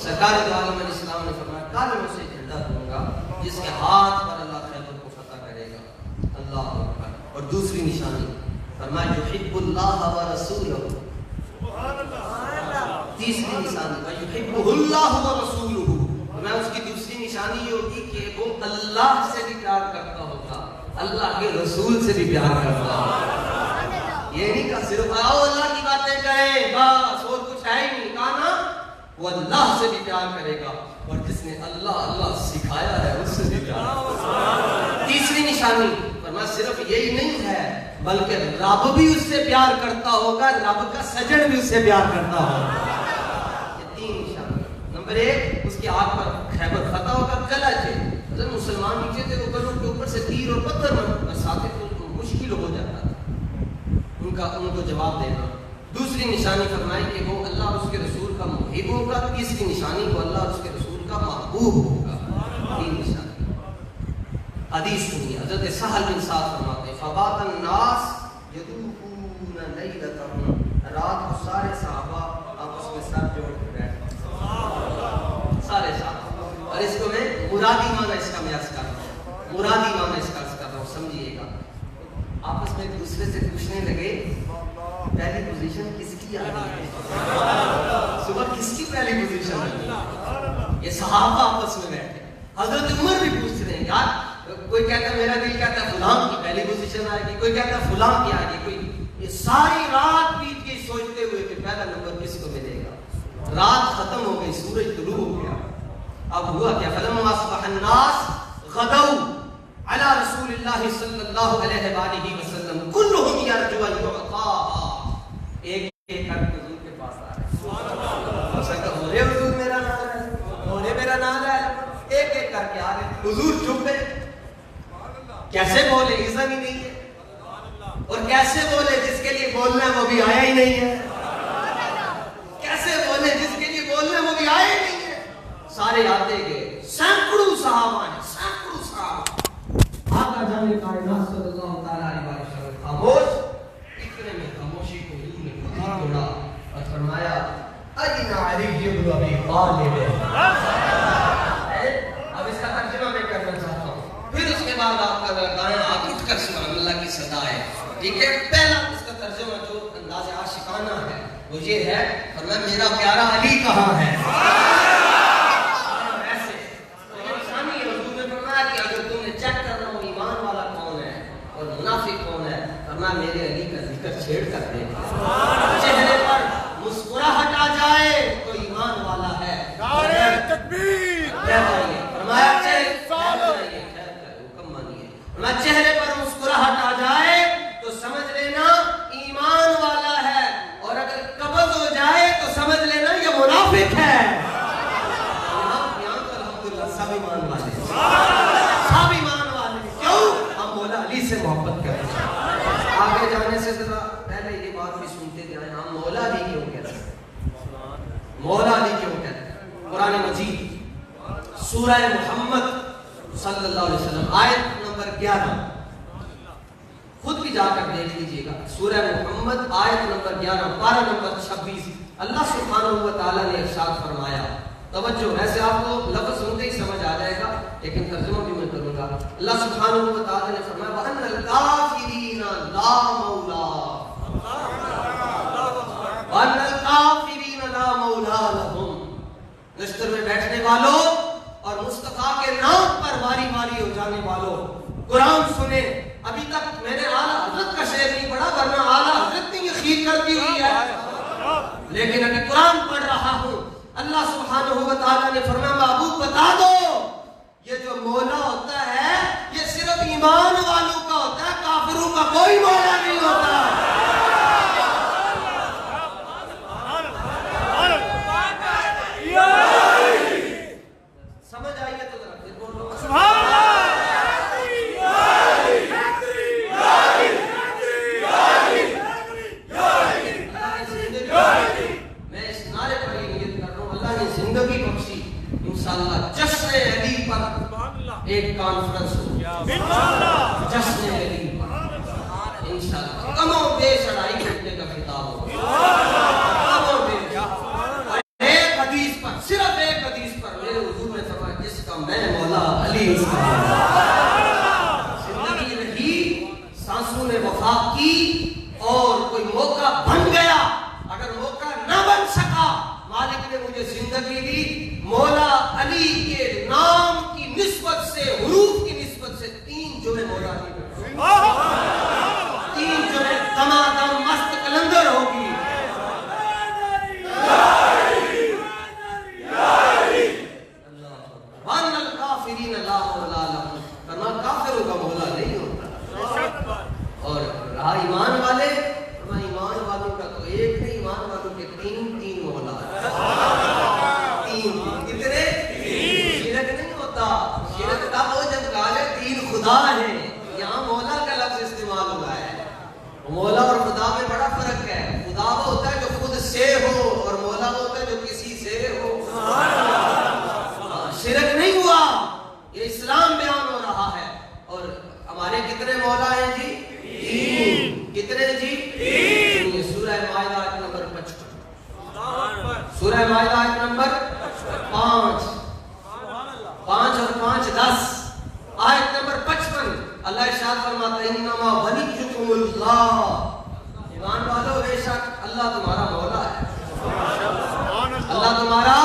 [SPEAKER 3] سرکار دو عالم علیہ السلام نے فرمایا کل میں اسے جھنڈا دوں گا جس کے ہاتھ پر اللہ خیبر کو فتح کرے گا، اللہ اکبر۔ اور دوسری نشانی فرمایا یحب اللہ و رسولہ، تیسری نشانی یحبہ اللہ و رسولہ، فرمایا اس کی دوسری نشانی یہ ہوگی کہ وہ اللہ سے بھی پیار کرتا ہوگا، اللہ کے رسول سے بھی پیار کرتا ہے۔ یہ نہیں کہا صرف آؤ اللہ کی باتیں کریں بس اور کچھ ہے ہی نہیں، کہا نا وہ اللہ سے بھی پیار کرے گا، اور جس نے اللہ سکھایا ہے اس سے بھی پیار کرے گا۔ تیسری نشانی فرمایا صرف یہی نہیں ہے بلکہ رب بھی اس سے پیار کرتا ہوگا، رب کا سجن بھی اس سے پیار کرتا ہوگا۔ یہ 3 نشانی۔ نمبر 1 اس کے ہاتھ پر خیبر فتح ہوگا، کلا تھے مسلمان نیچے تھے، وہ گلوں کے اوپر سے تیر اور پتھر برساتے تھے، ان کو مشکل ہو جاتا تھا ان کو جواب دینا۔ دوسری نشانی فرمائی کہ وہ اللہ اور اس کے رسول کا محب ہوگا، تیسری نشانی کو اللہ اور اس کے رسول کا محبوب ہوگا۔ 3 نشانی۔ حدیث سنیے، حضرت سہل بن سعد فرماتے ہیں فبات الناس یدوفون لیلتهم، رات کو سارے صحابہ آپس میں سر جوڑ کے بیٹھتے، سارے صحابہ، اور اس کو میں مرادی معنی اس کا میاس کر رہا ہوں، مرادی معنی اس کا کر رہا ہوں، سمجھیے گا۔ آپس میں ایک دوسرے سے پوچھنے لگے پہلی پوزیشن کس کی آ رہی ہے، صبح کس کی پہلی پوزیشن ہے؟ یہ صحابہ آپس میں بیٹھے، حضرت عمر بھی پوچھ رہے ہیں یار، کوئی کہتا ہے میرا دل کہتا ہے فلاں کی پہلی پوزیشن آئے گی، کوئی کہتا ہے فلاں کی آئے گی، کوئی یہ ساری رات بیت گئی سوچتے ہوئے کہ پہلا نمبر کس کو ملے گا۔ رات ختم ہو گئی، سورج طلوع ہو گیا، اب ہوا کیا فلما اصبح الناس غدوا علی رسول اللہ صلی اللہ علیہ وآلہ وسلم کلہم یرجو ان یعطاها، ایک ایک کر کے حضور کے پاس آ رہے، سکتا ہو رہے حضور میرا نام ہے، ہو رہے میرا نام ہے، ایک ایک کر کے آ رہے، حضور چپ گئے، کیسے بولے اذن ہی نہیں ہے، اور کیسے بولے جس کے لیے بولنا ہے وہ بھی آیا ہی نہیں ہے، کیسے بولے جس کے لیے بولنا ہے وہ بھی آیا ہی نہیں ہے۔ سارے آتے گئے، سینکڑوں صحابہ ہیں، سینکڑوں صحابہ۔ آقا جان کائنات صلی اللہ تعالیٰ علیہ وسلم خاموش، اتنے میں خاموشی کو حضور نے خود ہی توڑا اور فرمایا اَيْنَ عَلِيُّ بْنُ أَبِي طَالِبٍ۔ اب اس کا ترجمہ میں کرنا چاہتا ہوں، پھر اس کے بعد آپ کا گانا آپ اٹھ کر سبحان اللہ کی صدا ہے، ٹھیک ہے؟ پہلا اس کا ترجمہ جو انداز عاشقانہ ہے وہ یہ ہے، فرمایا میرا پیارا علی کہاں ہے؟ ایسے تو انسانی حضور نے فرمایا کہ اگر تم نے چیک کرنا ہو ایمان والا کون ہے اور منافق کون ہے، فرمایا میرے علی کا ذکر چھیڑ کر دے، چہرے پر مسکراہٹ آ جائے تو ایمان والا ہے۔
[SPEAKER 2] نعرہ تکبیر،
[SPEAKER 3] فرمایا چہرے پر مسکراہٹ آ جائے تو سمجھ لینا ایمان والا ہے، اور اگر قبض ہو جائے تو سمجھ لینا یہ منافق ہے۔ یہاں تو الحمدللہ سب ایمان والے، سب ایمان والے، کیوں؟ ہم مولا علی سے محبت کرتے ہیں۔ آگے جانے سے ذرا پہلے یہ بات بھی سنتے جائیں، ہم مولا علی کیوں کہتے ہیں؟ مولا علی کیوں کہتے ہیں؟ قرآن مجید سورہ محمد صلی اللہ علیہ وسلم آیت نمبر 11، خود بھی جا کر دیکھ لیجئے گا، سورہ محمد آیت نمبر 11 پارہ نمبر 26، اللہ سبحانہ و تعالیٰ نے ارشاد فرمایا، توجہ، ویسے آپ کو لفظ سنتے ہی سمجھ آ جائے گا لیکن ترجمہ بھی میں کروں گا۔ اللہ سبحانہ و تعالیٰ نے فرمایا وَأَنَّ الْكَافِرِينَ لَا مَوْلَى وَأَنَّ الْكَافِرِينَ لَا مَوْلَى لَهُمْ۔ نشتر میں بیٹھنے والوں اور مصطفیٰ کے نام پر واری واری ہو جانے والوں، قرآن سنیں۔ ابھی تک میں نے اعلیٰ حضرت کا شعر نہیں پڑھا، ورنہ اعلیٰ حضرت نے یہ خیر کر دی ہوئی ہے، لیکن ابھی قرآن پڑھ رہا ہوں۔ اللہ سبحانہ و تعالیٰ نے فرمایا محبوب بتا دو، یہ جو مولا ہوتا ہے یہ صرف ایمان والوں کا ہوتا ہے، کافروں کا کوئی مولا نہیں ہوتا۔ سمجھ آئیے تو ذرا پھر بولو
[SPEAKER 2] سبحان اللہ۔
[SPEAKER 3] میں اس نعرے پر یہ نیت کر رہا ہوں، اللہ نے زندگی بخشی، انشاءاللہ جشن علی پر ایک کانفرنس ہو، جشن علی پر انشاءاللہ کم و بیش 2.5 گھنٹے کا خطاب ہو، کم و بیش، اور ایک حدیث پر، صرف ایک حدیث پر میرے حضور نے فرمایا جس کا میں مولا علی اس کا زندگی رہی، سانسوں نے وفا کی، اور کوئی موقع بن گیا، اگر موقع نہ بن سکا، مالک نے مجھے زندگی دی، مولا علی کے نام کی نسبت سے، حروف کی نسبت سے 3 جمعے مولا علی میں، 3 جمعے دمادم مست کلندر ہوگی۔ وَأَنَّ الْكَافِرِينَ لَا مَوْلَى لَهُمْ، فرمایا کافروں کا مولا نہیں ہوتا۔ اور رہا ایمان والے، فرمایا ایمان والوں کا تو ایک نہیں، ایمان والوں کے 3 مولا ہیں، 3 کتنے؟ شرک نہیں ہوتا، شرک تب ہو جب کہا جائے 3 خدا ہیں، یہاں مولا کا لفظ استعمال ہوا ہے۔ مولا اور خدا میں بڑا فرق ہے، خدا وہ ہوتا ہے جو خود سے ہو، اور مولا وہ ہوتا ہے جو کسی سے ہو۔ شرک نہیں ہوا، یہ اسلام بیان ہو رہا ہے۔ اور ہمارے کتنے مولا ہیں جی؟ 3 کتنے جی؟ 3۔ یہ سورہ مائدہ آیت نمبر 55، سورہ مائدہ آیت نمبر 5 اور 5 10، آیت نمبر 55، اللہ ارشاد فرماتا ہے انما ولیکم اللہ، ایمان والو بے شک اللہ تمہارا مولا ہے، اللہ تمہارا۔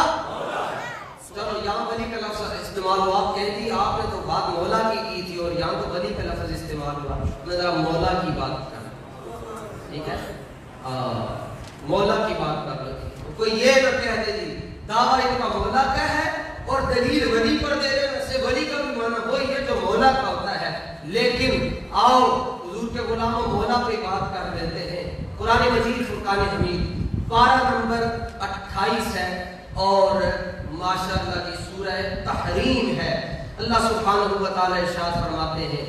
[SPEAKER 3] چلو یہاں ولی کا لفظ استعمال ہوا، آپ کہہ دی آپ نے تو بات مولا کی تھی، اور یہاں تو ولی کا لفظ استعمال ہوا، میں ذرا مولا کی بات کر، ٹھیک ہے؟ مولا کی بات کر رہی تھی، کوئی یہ نہ کہہ دے جی دعویٰ ان کا مولا کا ہے اور دلیل ولی پر دے رہے ہیں، ویسے ولی کا بھی معنی وہی ہے جو مولا کا ہوتا ہے، لیکن آؤ حضور کے غلاموں مولا پہ بات کر لیتے ہیں۔ قرآن مجید فرقان حمید پارہ نمبر 28 ہے، اور ماشاءاللہ کی سورہ تحریم ہے۔ اللہ سبحانہ و تعالی ارشاد فرماتے ہیں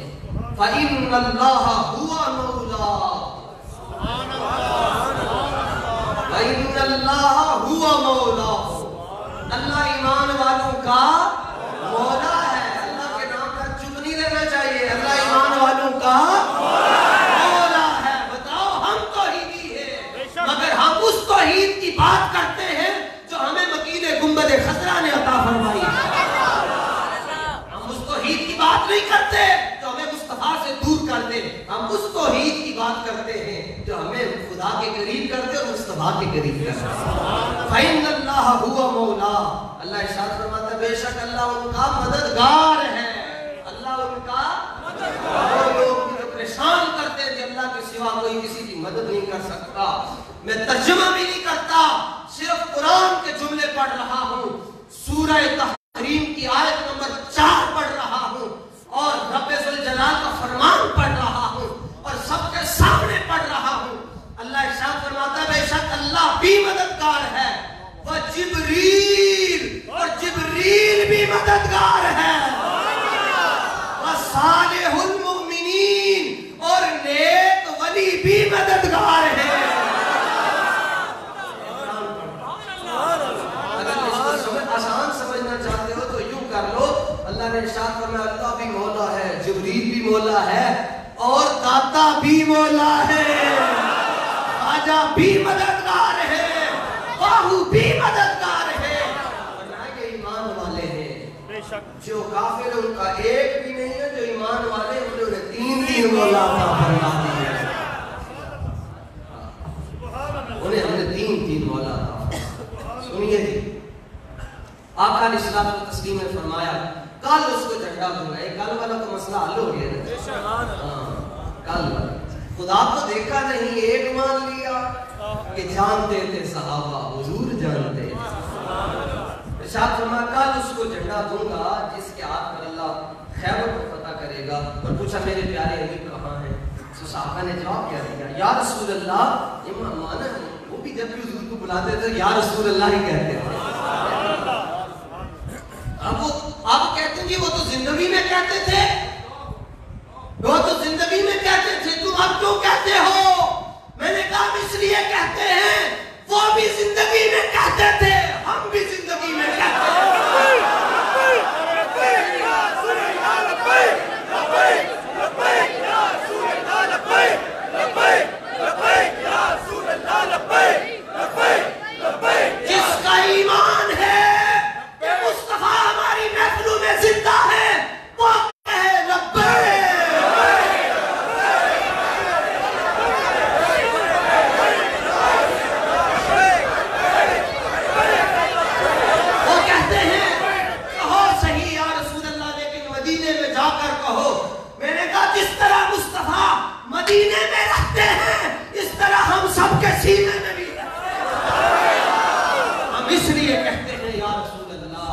[SPEAKER 3] فَإِنَّ اللَّهَ هُوَ مَوْلَا، فَإِنَّ اللَّهَ هُوَ مَوْلَا، اللہ ایمان والوں کا مولا ہے. اللہ کے نام پر چپ نہیں رہنا چاہیے. اللہ ایمان والوں کا مولا ہے. بتاؤ ہم توحیدی ہیں مگر ہم اس توحید کی بات کرتے ہیں جو ہمیں مکین گنبد خضرا نے عطا فرمائی ہے. ہم اس توحید کی بات نہیں کرتے جو ہمیں مصطفیٰ سے دور کر دے. ہم اس توحید کی بات کرتے ہیں جو ہمیں خدا کے قریب کرتے اور مصطفیٰ کے قریب کرتے. فَإِنَّ اللَّهَ هُوَ مَوْلَا. اللہ ارشاد فرماتا ہے بے شک اللہ ان کا مددگار ہے. اللہ ان کا مددگار. وہ لوگ جو پریشان کرتے ہیں کہ اللہ کے سوا کوئی کسی کی مدد نہیں کر سکتا. میں ترجمہ بھی نہیں کرتا, صرف قرآن کے جملے پڑھ رہا ہوں. سورہ تحریم کی آیت نمبر 4 پڑھ رہا ہوں اور رب ذوالجلال کا فرمان پڑھ رہا ہوں اور سب کے سامنے پڑھ رہا ہوں. اللہ ارشاد فرماتا ہے بے شک اللہ بھی مددگار ہے. وہ جبریل, اور جبریل بھی مددگار ہے. وہ صالح المؤمنین, اور نیک ولی بھی مددگار ہے. اگر اس کو آسان سمجھنا چاہتے ہو تو یوں کر لو. اللہ نے ارشاد فرمایا اللہ بھی مولا ہے, جبریل بھی مولا ہے, اور داتا بھی مولا ہے, خواجہ بھی مددگار ہے, باہو بھی مددگار ہے. ورنہ یہ ایمان والے ہیں. جو کافر ان کا ایک بھی نہیں ہے, جو ایمان والے انہوں نے تین مولا عطا فرما دیے. انہیں ہم نے تین مولا عطا فرما. سنیے جی, آقا علیہ الصلوۃ والتسلیم نے فرمایا کل اس کو جھنڈا دوں گا. کل والا تو مسئلہ حل ہو گیا نا. کل والا خدا کو دیکھا نہیں, ایک مان لیا کہ جانتے تھے صحابہ حضور جانتے. ارشاد فرمایا کل اس کو جھنڈا دوں گا جس کے ہاتھ پر اللہ خیبر کو فتح کرے گا. اور پوچھا میرے پیارے امیر کہاں ہیں؟ تو صحابہ نے جواب کیا دیا یا رسول اللہ. یہ مانا وہ بھی جب بھی حضور کو بلاتے تھے یا رسول اللہ ہی کہتے تھے. اب وہ آپ کہتے ہیں جی وہ تو زندگی میں کہتے تھے, وہ تو زندگی میں کہتے تھے, تم اب کیوں کہتے ہو؟ میں نے کہا اس لیے کہتے ہیں وہ بھی زندگی میں کہتے تھے, ہم بھی زندگی میں کہتے ہیں. جس کا ایمان ہے کہ مصطفیٰ ہماری محفلوں میں زندہ ہے وہ کہے لبیک. وہ کہتے ہیں کہو صحیح یا رسول اللہ, لیکن مدینے میں جا کر کہو. میں نے کہا جس طرح مصطفیٰ مدینے میں رہتے ہیں اس طرح ہم سب کے سینے میں بھی رہتے ہیں. ہم اس لیے کہتے ہیں یا رسول اللہ,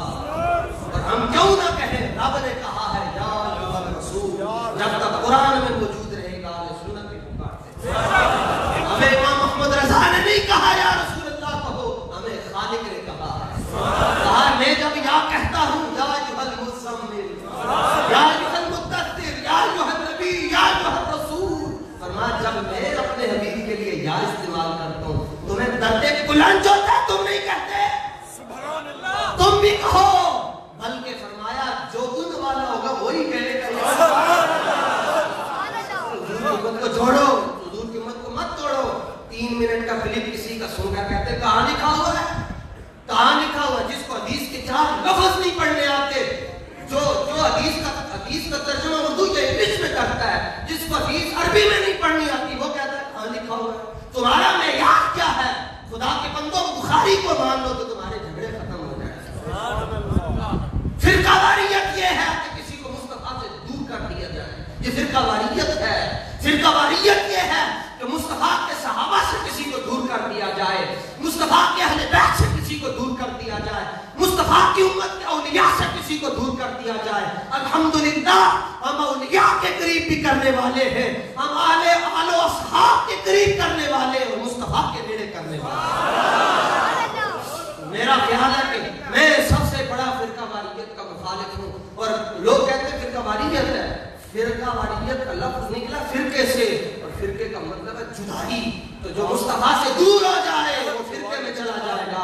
[SPEAKER 3] اور ہم کیوں نہ کہیں, رب نے کہا ہے یا ایھا الرسول. جب تک قرآن میں موجود رہے گا سنت بھی پکارتے ہیں. ہمیں امام محمد رضا نے نہیں کہا یا رسول اللہ کہو, ہمیں خالق نے کہا ہے. کہا میں جب یا کہتا ہوں یا ایھا المزمل, یا ایھا المدثر, یا ایھا النبی, یا ایھا الرسول, فرمایا جب میں اپنے حبیب کے لیے یا استعمال کرتا ہوں تمہیں درد بلند ہوتا ہے, تم نہیں کہتے, تم بھی کہو. بلکہ فرمایا جو ان والا ہوگا وہی کہے گا حضور کی امت کو جوڑو, حضور کی امت کو مت توڑو. 3 منٹ کا کلپ کسی کا سن کر کہتے ہیں کہاں لکھا ہوا ہے, کہاں لکھا ہوا ہے. جس کو حدیث کے 4 لفظ نہیں پڑھنے آتے, جو حدیث کا ترجمہ اردو یا انگلش میں کرتا ہے, جس کو حدیث عربی میں نہیں پڑھنی آتی وہ کہتا ہے کہاں لکھا ہوا ہے. تمہارا معیار کیا ہے؟ خدا کے بندوں بخاری کو مان لو تو تمہارے جھگڑے ختم ہو جائیں. فرقہ واریت یہ ہے کہ کسی کو مصطفیٰ سے دور کر دیا جائے, یہ فرقہ واریت ہے. فرقہ واریت یہ ہے کہ مصطفیٰ کے صحابہ سے کسی کو دور کر دیا جائے, مصطفیٰ کے اہل بیت سے کسی کو دور کر دیا جائے, مصطفیٰ کی امت کے اولیاء سے کسی کو دور کر دیا جائے. الحمدللہ ہم اولیاء کے قریب بھی کرنے والے ہیں, ہم آل و اصحاب کے قریب کرنے والے اور مصطفیٰ کے نیڑے کرنے والے. میرا خیال ہے کہ میں سب سے بڑا فرقہ واریت کا مخالف ہوں. اور لوگ کہتے ہیں فرقہ واریت ہے, فرقہ واریت کا لفظ نکلا فرقے سے, اور فرقے کا مطلب ہے جدائی. تو جو مصطفیٰ سے دور ہو جائے وہ فرقے میں چلا جائے گا,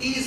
[SPEAKER 3] 30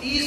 [SPEAKER 3] 30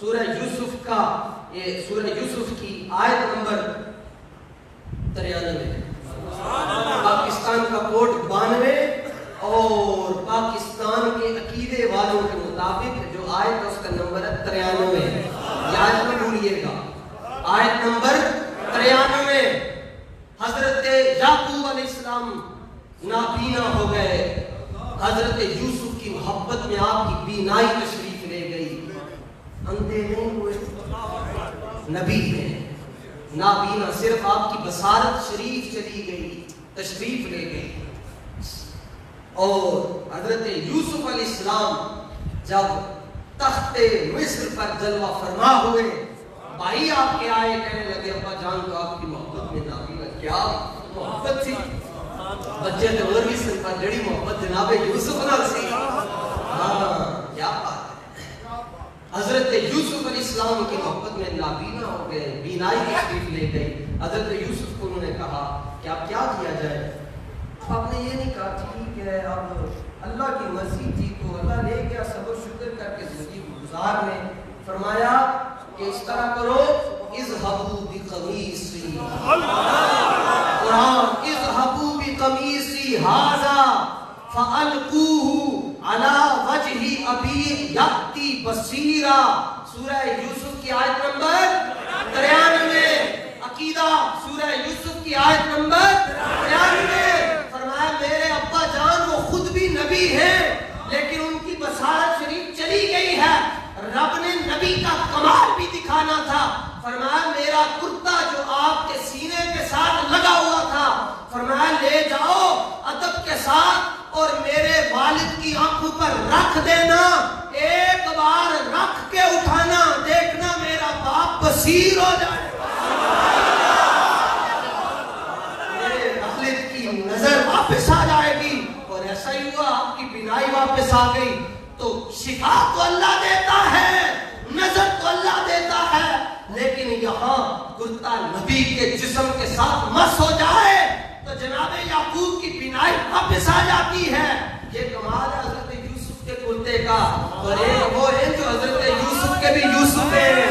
[SPEAKER 3] سورہ یوسف کا یہ سورہ یوسف کی آیت نمبر 93 پاکستان کا کوڈ 92 اور پاکستان کے عقیدے والوں کے مطابق جو آیت ہے اس کا نمبر ہے 93. یاد نہ بھولیے گا آیت نمبر 93. حضرت یعقوب علیہ السلام نابینا ہو گئے. حضرت یوسف کی محبت میں آپ کی بینائی تشریف لے گئی. اندھے نہیں ہوئے, نبی ہیں. نابینا صرف آپ کی بصارت شریف چلی گئی, تشریف لے گئی. اور حضرت یوسف علیہ السلام جب تخت مصر پر جلوہ فرما ہوئے, بھائی آپ کے آئے کہنے لگے ابا جان تو آپ کی محبت میں نابینا. کیا محبت تھی بچے تو اور بھی سن پر جڑی محبت جناب یوسف نہ سی. ہاں کیا بات ہے. حضرت یوسف علیہ السلام کی محبت میں نابینا ہو گئے, بینائی تشریف لے گئی. حضرت یوسف کو انہوں نے کہا کہ اب کیا کیا جائے. آپ نے یہ نہیں کہا ٹھیک ہے اب اللہ کی مرضی تھی تو اللہ لے گیا, صبر شکر کر کے زندگی گزار میں. فرمایا کہ اس طرح کرو اذهبوا بقمیصی, قرآن اذهبوا بقمیصی هذا فألقوه على وجه ابی یأتی بصیرا. سورہ یوسف کی آیت نمبر 93. عقیدہ سورہ یوسف کی آیت نمبر 93. فرمایا میرے ابا جان وہ خود بھی نبی ہیں لیکن ان کی بصارت شریف چلی گئی ہے. رب نے نبی کا کمال بھی دکھانا تھا. فرمایا میرا کرتا جو آپ کے سینے کے ساتھ لگا ہوا تھا, فرمایا لے جاؤ ادب کے ساتھ اور میرے والد کی آنکھوں پر رکھ دینا. ایک بار رکھ کے اٹھانا, دیکھنا میرا باپ بصیر ہو جائے. میرے والد کی نظر واپس آ جائے گی. اور ایسا ہی ہوا, آپ کی بینائی واپس آ گئی. تو شفا تو اللہ دیتا ہے, نظر تو اللہ دیتا ہے, لیکن یہاں کرتا نبی کے جسم کے ساتھ مس ہو جائے تو جناب یعقوب کی بینائی واپس آ جاتی ہے. یہ کمال ہے حضرت یوسف کے کرتے کا. اور ایک وہ ہے جو حضرت یوسف کے بھی یوسف ہیں,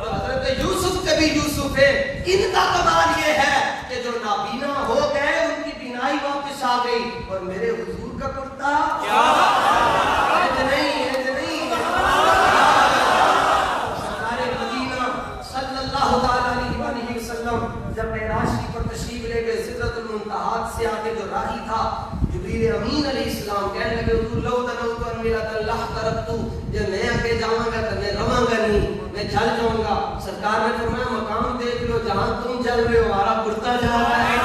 [SPEAKER 3] حضرت یوسف کے بھی یوسف ہیں. ان کا کمال یہ ہے کہ جو نابینا ہو گئے ان کی بینائی واپس آ گئی. اور میرے حضور کا کرتا جب معراج پر تشریف لے گئے سدرۃ المنتہا سے آگے جو راہی تھا جبریل امین علیہ السلام کہنے لگے حضور لو دنوت ان ملت اللہ ترکتو, جب میں آگے جاؤں گا تو میں رواں گا نہیں, میں چل جاؤں گا. سرکار نے فرمایا مقام دیکھ لو جہاں تم چل رہے ہو ہمارا کرتا جا رہا ہے,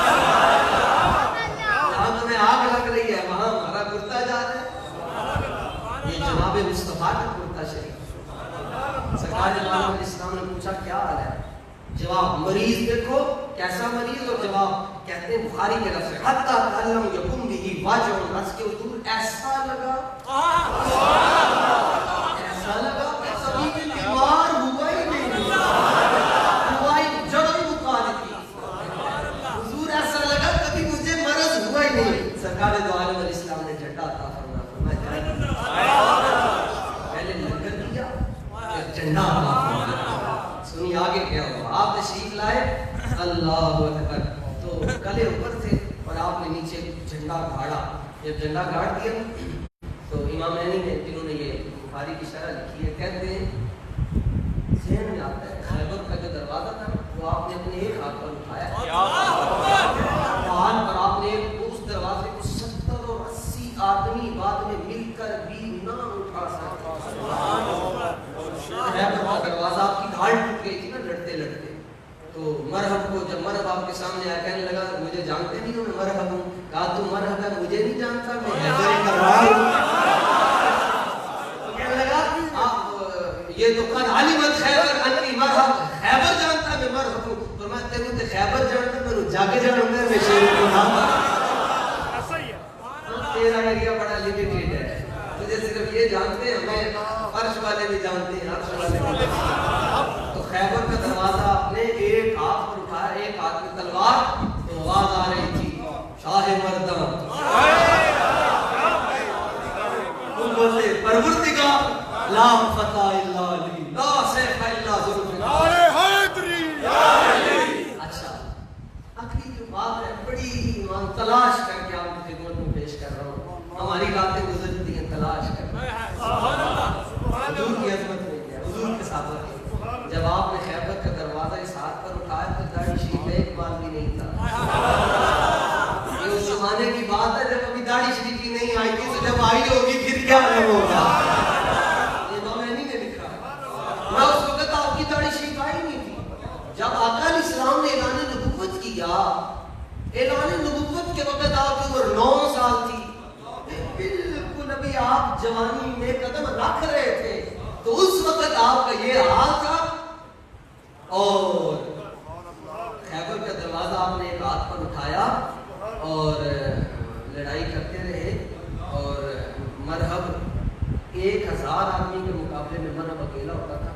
[SPEAKER 3] جہاں تمہیں آگ لگ رہی ہے وہاں ہمارا کرتا جا رہا ہے. یہ جناب مصطفیٰ کا کرتا شریف. سرکار علیہ السلام نے پوچھا کیا حال ہے. جواب مریض دیکھو کیسا مریض, اور جواب کہتے ہیں بخاری کے لفظ حتی تعلم یکم بھی واجع رس کے حضور ایسا لگا کبھی بھی بیمار ہوا ہی نہیں, ہوا ہی جڑوں مخالفی. حضور ایسا لگا کبھی مجھے مرض ہوا ہی نہیں. سرکار دو عالم علیہ السلام نے جھنڈا عطا فرمایا, پہلے لنگر دیا پھر جھنڈا عطا فرمایا. سنی آگے کیا ہوا. آپ تشریف لائے, اللہ اکبر, تو گلے اوپر تھے اور آپ نے نیچے جھنڈا گاڑا. جب جھنڈا گاڑ دیا تو امام عینی نے جنہوں نے یہ بخاری کی شرح لکھی ہے کہتے ہیں ذہن میں آتا ہے خیبر کا جو دروازہ تھا وہ آپ نے اپنے ایک ہاتھ پر اٹھایا, ہاتھ پر آپ نے اس دروازے کو 70 اور 80 آدمی بعد میں مل کر بھی نہ اٹھا سکتے. خیبر کا دروازہ آپ کی ڈھال ٹوٹ گئی تھی نا لڑتے لڑتے. تو مرحب کو جب مرحب آپ کے سامنے آیا کہنے لگا مجھے جانتے نہیں ہو, میں مرحب ہوں. کہا تم مرحب ہے مجھے نہیں جانتا, میں حیدر کرار ہوں. کہنے لگا آپ یہ تو قد علمت خیبر انی مرحب, خیبر جانتا میں مرحب ہوں. تو میں تینوں تے خیبر جانتا میں جاگے جانوں گا میں شیر کو نام تیرا ایریا بڑا لمیٹیڈ ہے, تجھے صرف یہ جانتے ہیں, ہمیں عرش والے بھی جانتے ہیں, عرش والے بھی. تو خیبر کا دروازہ آپ نے ایک ہاتھ پر اٹھایا, ایک ہاتھ میں تلوار, تو آواز آ رہی تھی شاہ مردان. تم بولتے پرور لا فتح الا علی لا سیف الا ذوالفقار
[SPEAKER 2] نعرہ حیدری
[SPEAKER 3] اچھا آخری جو بات ہے بڑی تلاش کر کے آپ کی خدمت میں پیش کر رہا ہوں ہماری راتیں گزرتی ہیں تلاش کر کے حضور کی عظمت میں کیا حضور کے ساتھ رکھے جب آپ نے خیبر کا دروازہ اس ہاتھ پر اٹھایا تو داڑھی شریف ایک بار بھی نہیں تھا یہ اس زمانے کی بات ہے جب ابھی داڑھی شریف کی نہیں آئی تھی تو جب آئی ہوگی پھر کیا ہوگا یہ مومنی نے لکھا میں اس وقت آپ کی داڑھی شریف آئی نہیں تھی جب آقا علیہ السلام نے اعلان نبوت کیا اعلان نبوت کے وقت آپ کی عمر 9 سال تھی بالکل ابھی آپ جوانی میں قدم رکھ رہے تھے تو اس وقت آپ کا یہ حال تھا اور خیبر کا دروازہ آپ نے ایک ہاتھ پر اٹھایا اور لڑائی کرتے رہے اور مرحب 1000 آدمی کے مقابلے میں مرحب اکیلا ہوتا تھا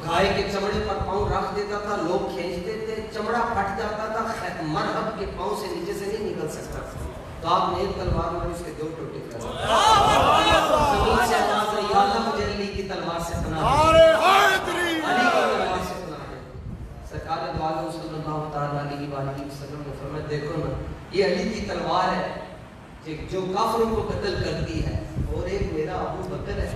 [SPEAKER 3] گائے کے چمڑے پر پاؤں رکھ دیتا تھا لوگ کھینچتے تھے چمڑا پھٹ جاتا تھا مرحب کے پاؤں سے نیچے سے نہیں نکل سکتا تو آپ نے ایک تلوار ماری اس کے 2 ٹوٹے کر زمین سے آواز آئی یا اللہ مجھے علی کی تلوار سے پناہ دے
[SPEAKER 2] نعرہ حیدری
[SPEAKER 3] علی کی تلوار سے پناہ دے سرکار دو عالم صلی اللہ تعالی علیہ وآلہ وسلم نے فرمایا دیکھو نا یہ علی کی تلوار ہے جو کافروں کو قتل کرتی ہے اور ایک میرا ابو بکر ہے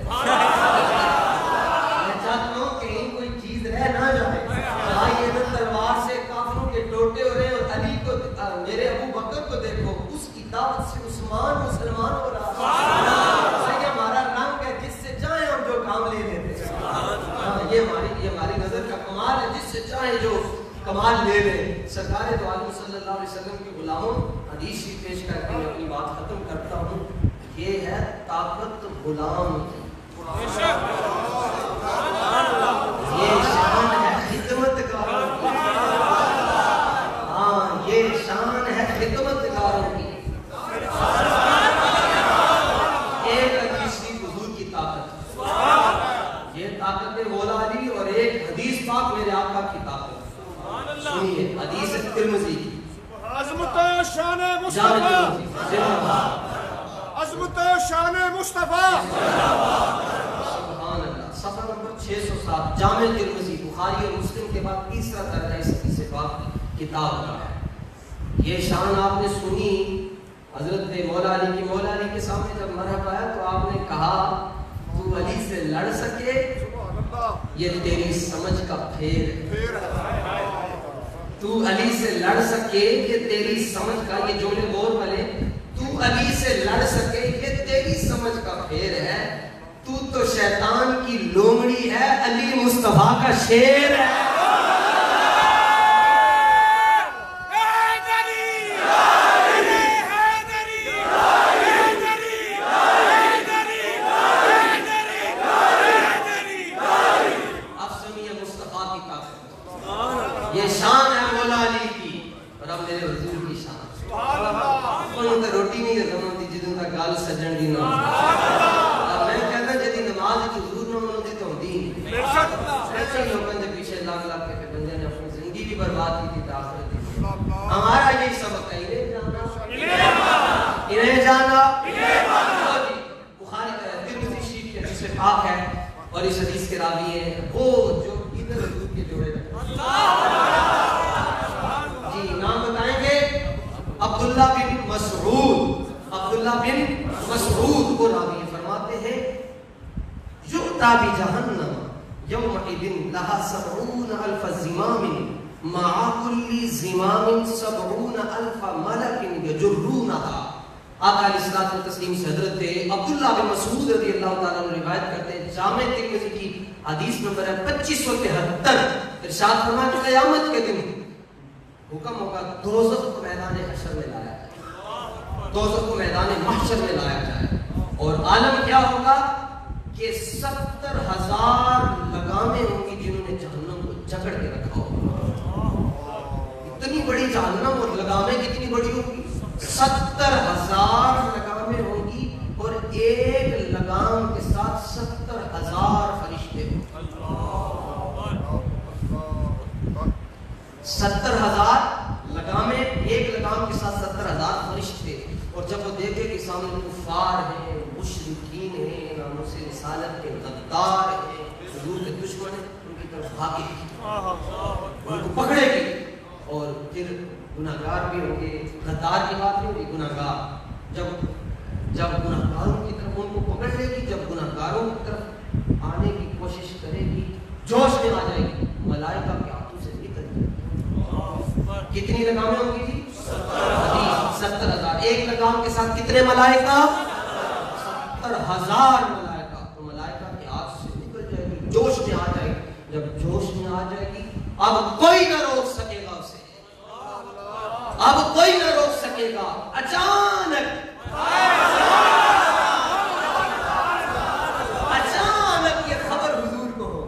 [SPEAKER 3] میں چاہتا ہوں کہیں کوئی چیز رہ نہ جائے آئیے نا تلوار سے کافروں کے ٹوٹے ہو رہے اور علی کو میرے ابو بکر کو دیکھو اس کی دعوت سے عثمان مسلمان ہو رہا ہے یہ ہمارا رنگ ہے جس سے چاہے ہم جو کام لے لیتے ہیں یہ ہماری نظر کا کمال ہے جس سے چاہے جو کمال لے لیں سرکار دو عالم صلی اللہ علیہ وسلم کے غلاموں حدیث ہی پیش کر کے میں اپنی بات ختم کرتا ہوں یہ ہے طاقت غلام کی یہ شان ہے خدمت کاروں کی ہاں یہ شان ہے خدمت کاروں کی ایک حدیث حضور کی طاقت یہ طاقت مولا علی اور ایک حدیث پاک میرے آقا کی طاقت سنیے حدیث ترمذی کی
[SPEAKER 2] عظمت شان مصطفیٰ عظمت شان مصطفیٰ
[SPEAKER 3] سبحان اللہ صفحہ نمبر 607 جامع ترمذی بخاری اور مسلم کے بعد تیسرا درجہ اس حدیث پاک کتاب کا ہے یہ شان آپ نے سنی حضرت مولا علی کے سامنے جب مرحبا آیا تو آپ نے کہا تو علی سے لڑ سکے یہ تیری سمجھ کا پھیر ہے تو علی سے لڑ سکے یہ تیری سمجھ کا یہ جملے غور والے تو علی سے لڑ سکے یہ تیری سمجھ کا پھیر ہے تو شیطان کی لومڑی ہے علی مصطفیٰ کا شیر ہے یہ شان ہے مولا علی کی اور اب میرے حضور کی شان انہوں نے روٹی نہیں رکھنا ہوتی جدوں کا گال سجن دی نہ میں کہتا جدی نماز کی حضور نہ انہوں نے تو ہوتی ایسے ہی لوگوں نے پیچھے لاغ لاغ کے بندے نے اپنی زندگی بھی برباد کی تھی تاخرت دی ہمارا یہی سبق ہے انہیں جانا بخاری کا ترمذی شریف کے حدیث پاک ہے اور اس حدیث کے راوی ہیں وہ جو ادھر حضور کے جوڑے رہے جی نام بتائیں گے عبداللہ بن مسعود کو راوی فرماتے ہیں یؤتی بجہنم یومئذ لہا 70,000 زمام مع كل زمام 70,000 ملک یجرونها آقا علیہ الصلوۃ والتسلیم سے حضرت عبداللہ بن مسعود رضی اللہ تعالیٰ عنہ روایت کرتے ہیں جامع ترمذی کی حدیث نمبر ہے 2573 ارشاد فرمایا کہ قیامت کے دن حکم ہوگا دوزخ کو میدان حشر میں لایا جائے دوزخ کو میدان محشر میں لایا جائے اور عالم کیا ہوگا کہ 70,000 لگامیں ہوں گی جنہوں نے جہنم کو جکڑ کے رکھا ہوگا اتنی بڑی جہنم اور لگامیں کتنی بڑی ہوں گی 70,000 لگامیں ہوں گی اور ایک لگام کے ساتھ 70,000 فرشتے ہوں 70,000 لگامیں ایک لگام کے ساتھ 70,000 فرشتے اور جب وہ دیکھے کہ سامنے کفار ہیں مشرکین ہیں ناموس رسالت کے غدار ہیں، حضور کے دشمن ہیں، ان کی طرف بھاگے گی، ان کو پکڑے گی، اور پھر گناہگار بھی ہوں گے. غدار کی بات نہیں ہوگی، گناہگار جب گناہگاروں کی طرف ان کو پکڑ لے گی، جب گناہگاروں کی طرف آنے کی کوشش کرے گی، جوش میں آ جائے گی، ملائکہ کے ہاتھوں سے نکل جائے گی. کتنی لگامیں ہوں گی جی؟ 70,000. ایک لگام کے ساتھ کتنے ملائکہ؟ 70,000 ملائکہ. تو ملائکہ کے ہاتھ سے نکل جائے گی، جوش میں آ جائے گی. جب جوش میں آ جائے گی، اب کوئی نہ روک سکے گا اسے، اب کوئی نہ روک سکے گا. اچانک یہ خبر حضور کو ہو،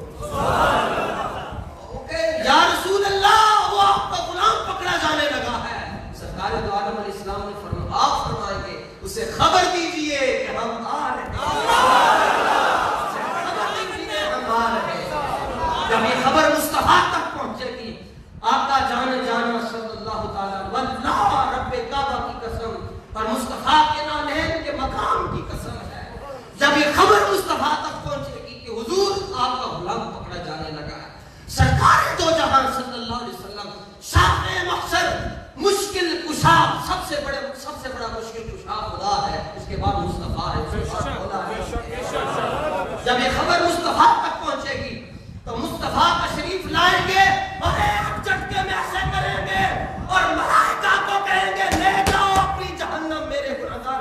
[SPEAKER 3] یا رسول اللہ وہ آپ کا غلام پکڑا جانے لگا ہے. سرکار دو عالم علیہ السلام نے آپ فرمائیں گے اسے خبر دیجئے کہ ہم آ رہے ہیں. جب یہ خبر مصطفیٰ تک پہنچے گی، آقا جانا صلی اللہ تعالی واللہ رب کعبہ کی قسم اور مصطفیٰ کے نالین کے مقام کی قسم ہے، جب یہ خبر مصطفیٰ تک پہنچے گی کہ حضور آپ کا غلام پکڑا جانے لگا ہے، سرکار دو جہان صلی اللہ علیہ وسلم شافع محشر مشکل کشا، سب سے بڑا مشکل کشا خدا ہے، اس کے بعد مصطفیٰ ہے. جب یہ خبر مصطفیٰ تک پہنچے گی تو مصطفیٰ تشریف لائیں گے اور ایک جھٹکے میں ایسے کریں گے اور ملائکہ کو کہیں گے لے جاؤ اپنی جہنم میرے گناہگار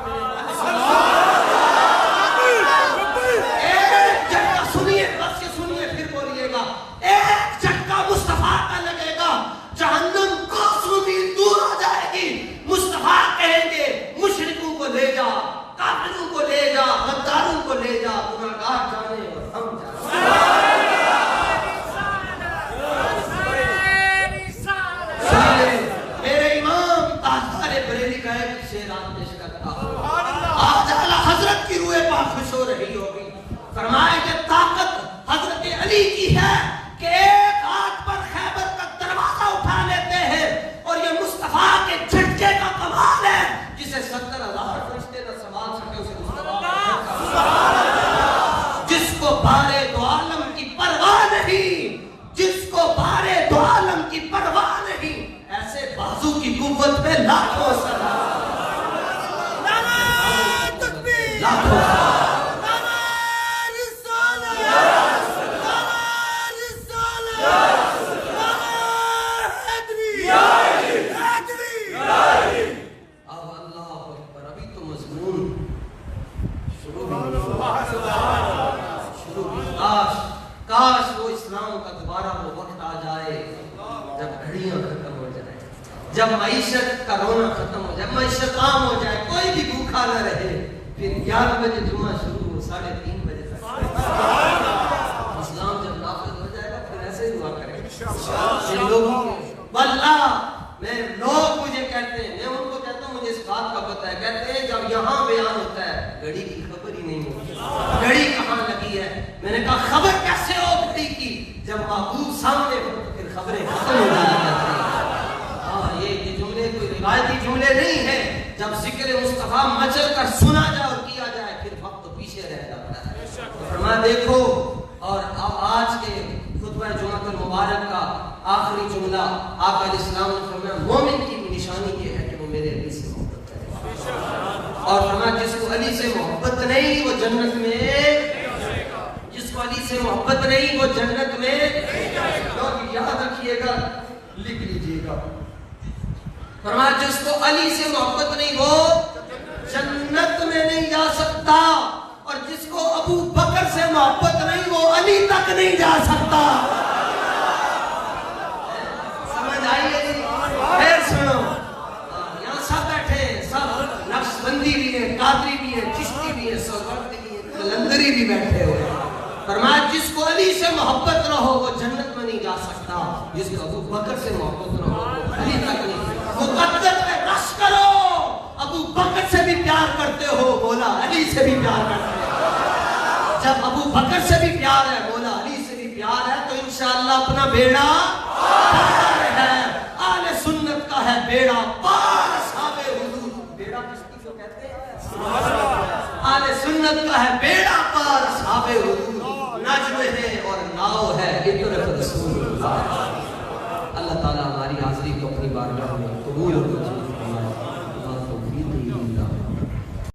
[SPEAKER 3] ایک جھٹکا. سنیے بس یہ سنیے پھر بولیے گا. ایک جھٹکا مصطفیٰ کا لگے گا، جہنم کوسوں میل دور ہو جائے گی. مصطفیٰ کہیں گے مشرکوں کو لے جا، کافروں کو لے جا، غداروں کو لے جا، گناہگار جانے اور ہم جانے. حضرت کی روح پاک خوش ہو رہی ہوگی. فرمائے کہ طاقت حضرت علی کی ہے کہ ایک ہاتھ پر خیبر کا دروازہ اٹھا لیتے ہیں، اور یہ مصطفیٰ کے جھٹکے کا کمال ہے. جسے 70,000 فرشتے نہ سنبھال سکے اسے مصطفیٰ، جس کو بارے دو عالم کی پرواہ نہیں، جس کو بارے دو عالم کی پرواہ نہیں، ایسے بازو کی قوت میں لاکھوں سلام. کاش وہ اسلام کا دوبارہ وہ وقت آ جائے جب گھڑیاں ختم ہو جائے، جب معیشت کا رونا ختم ہو جائے، معیشت عام ہو جائے، کوئی بھی بھوکا نہ رہے. پھر 11 بجے جمعہ شروع ہو، 3:30 بجے تک اسلام جب نافذ ہو جائے گا پھر ایسے ہی ہوا کرے گا. واللہ لوگ مجھے کہتے ہیں، میں ان کو کہتا ہوں مجھے اس بات کا پتہ ہے، کہتے ہیں جب یہاں بیان ہوتا ہے گھڑی کی خبر ہی نہیں ہوتی، گھڑی کہاں لگی ہے. میں نے کہا خبر کیسے ہو گھڑی کی؟ جب محبوب سامنے ہو تو پھر خبریں ختم ہو جاتی ہیں. ہاں یہ جملے کوئی روایتی جملے نہیں ہیں. جب ذکر مصطفیٰ مچل کر سنا جائے اور کیا جائے پھر وقت پیچھے رہ جاتا ہے. فرمایا دیکھو، اور اب آج کے خطبہ جمعہ المبارک کا آخری جملہ آقا علیہ السلام نے فرمایا مومن کی نشانی یہ ہے کہ وہ میرے علی سے محبت کرے، اور فرمایا جس کو علی سے محبت نہیں وہ جنت میں، جس کو علی سے محبت نہیں وہ جنت میں. لوگ یاد رکھیے گا، لکھ لیجیے گا. فرمایا جس کو علی سے محبت نہیں وہ جنت میں نہیں جا سکتا، اور جس کو ابو بکر سے محبت نہیں وہ علی تک نہیں جا سکتا. سمجھ آئیے جی؟ پھر سنو، یہاں سب بیٹھے ہیں، سب نقشبندی بھی ہیں، قادری بھی ہیں، چشتی بھی ہیں، سہروردی بھی ہیں، قلندری بھی بیٹھے ہوئے. فرمایا جس کو علی سے محبت نہ ہو وہ جنت میں نہیں جا سکتا، جس کو ابو بکر سے محبت نہ ہو وہ علی تک نہیں. مقدر میں رش کرو، ابو بکر سے بھی پیار کرتے ہو بولا علی سے بھی پیار کرتے ہو. جب ابو بکر سے بھی پیار ہے بولا علی سے بھی پیار ہے تو انشاءاللہ اپنا بیڑا پار ہے. آل سنت کا ہے بیڑا پار. اصحاب حضور بیڑا کس کو کہتے ہیں؟ آل سنت جنت کا ہے بیڑا پار صحاب حضور، نجم ہے اور ناؤ ہے عطرت رسول اللہ۔ اللہ تعالیٰ ہماری حاضری کو اپنی بارگاہ میں قبول اور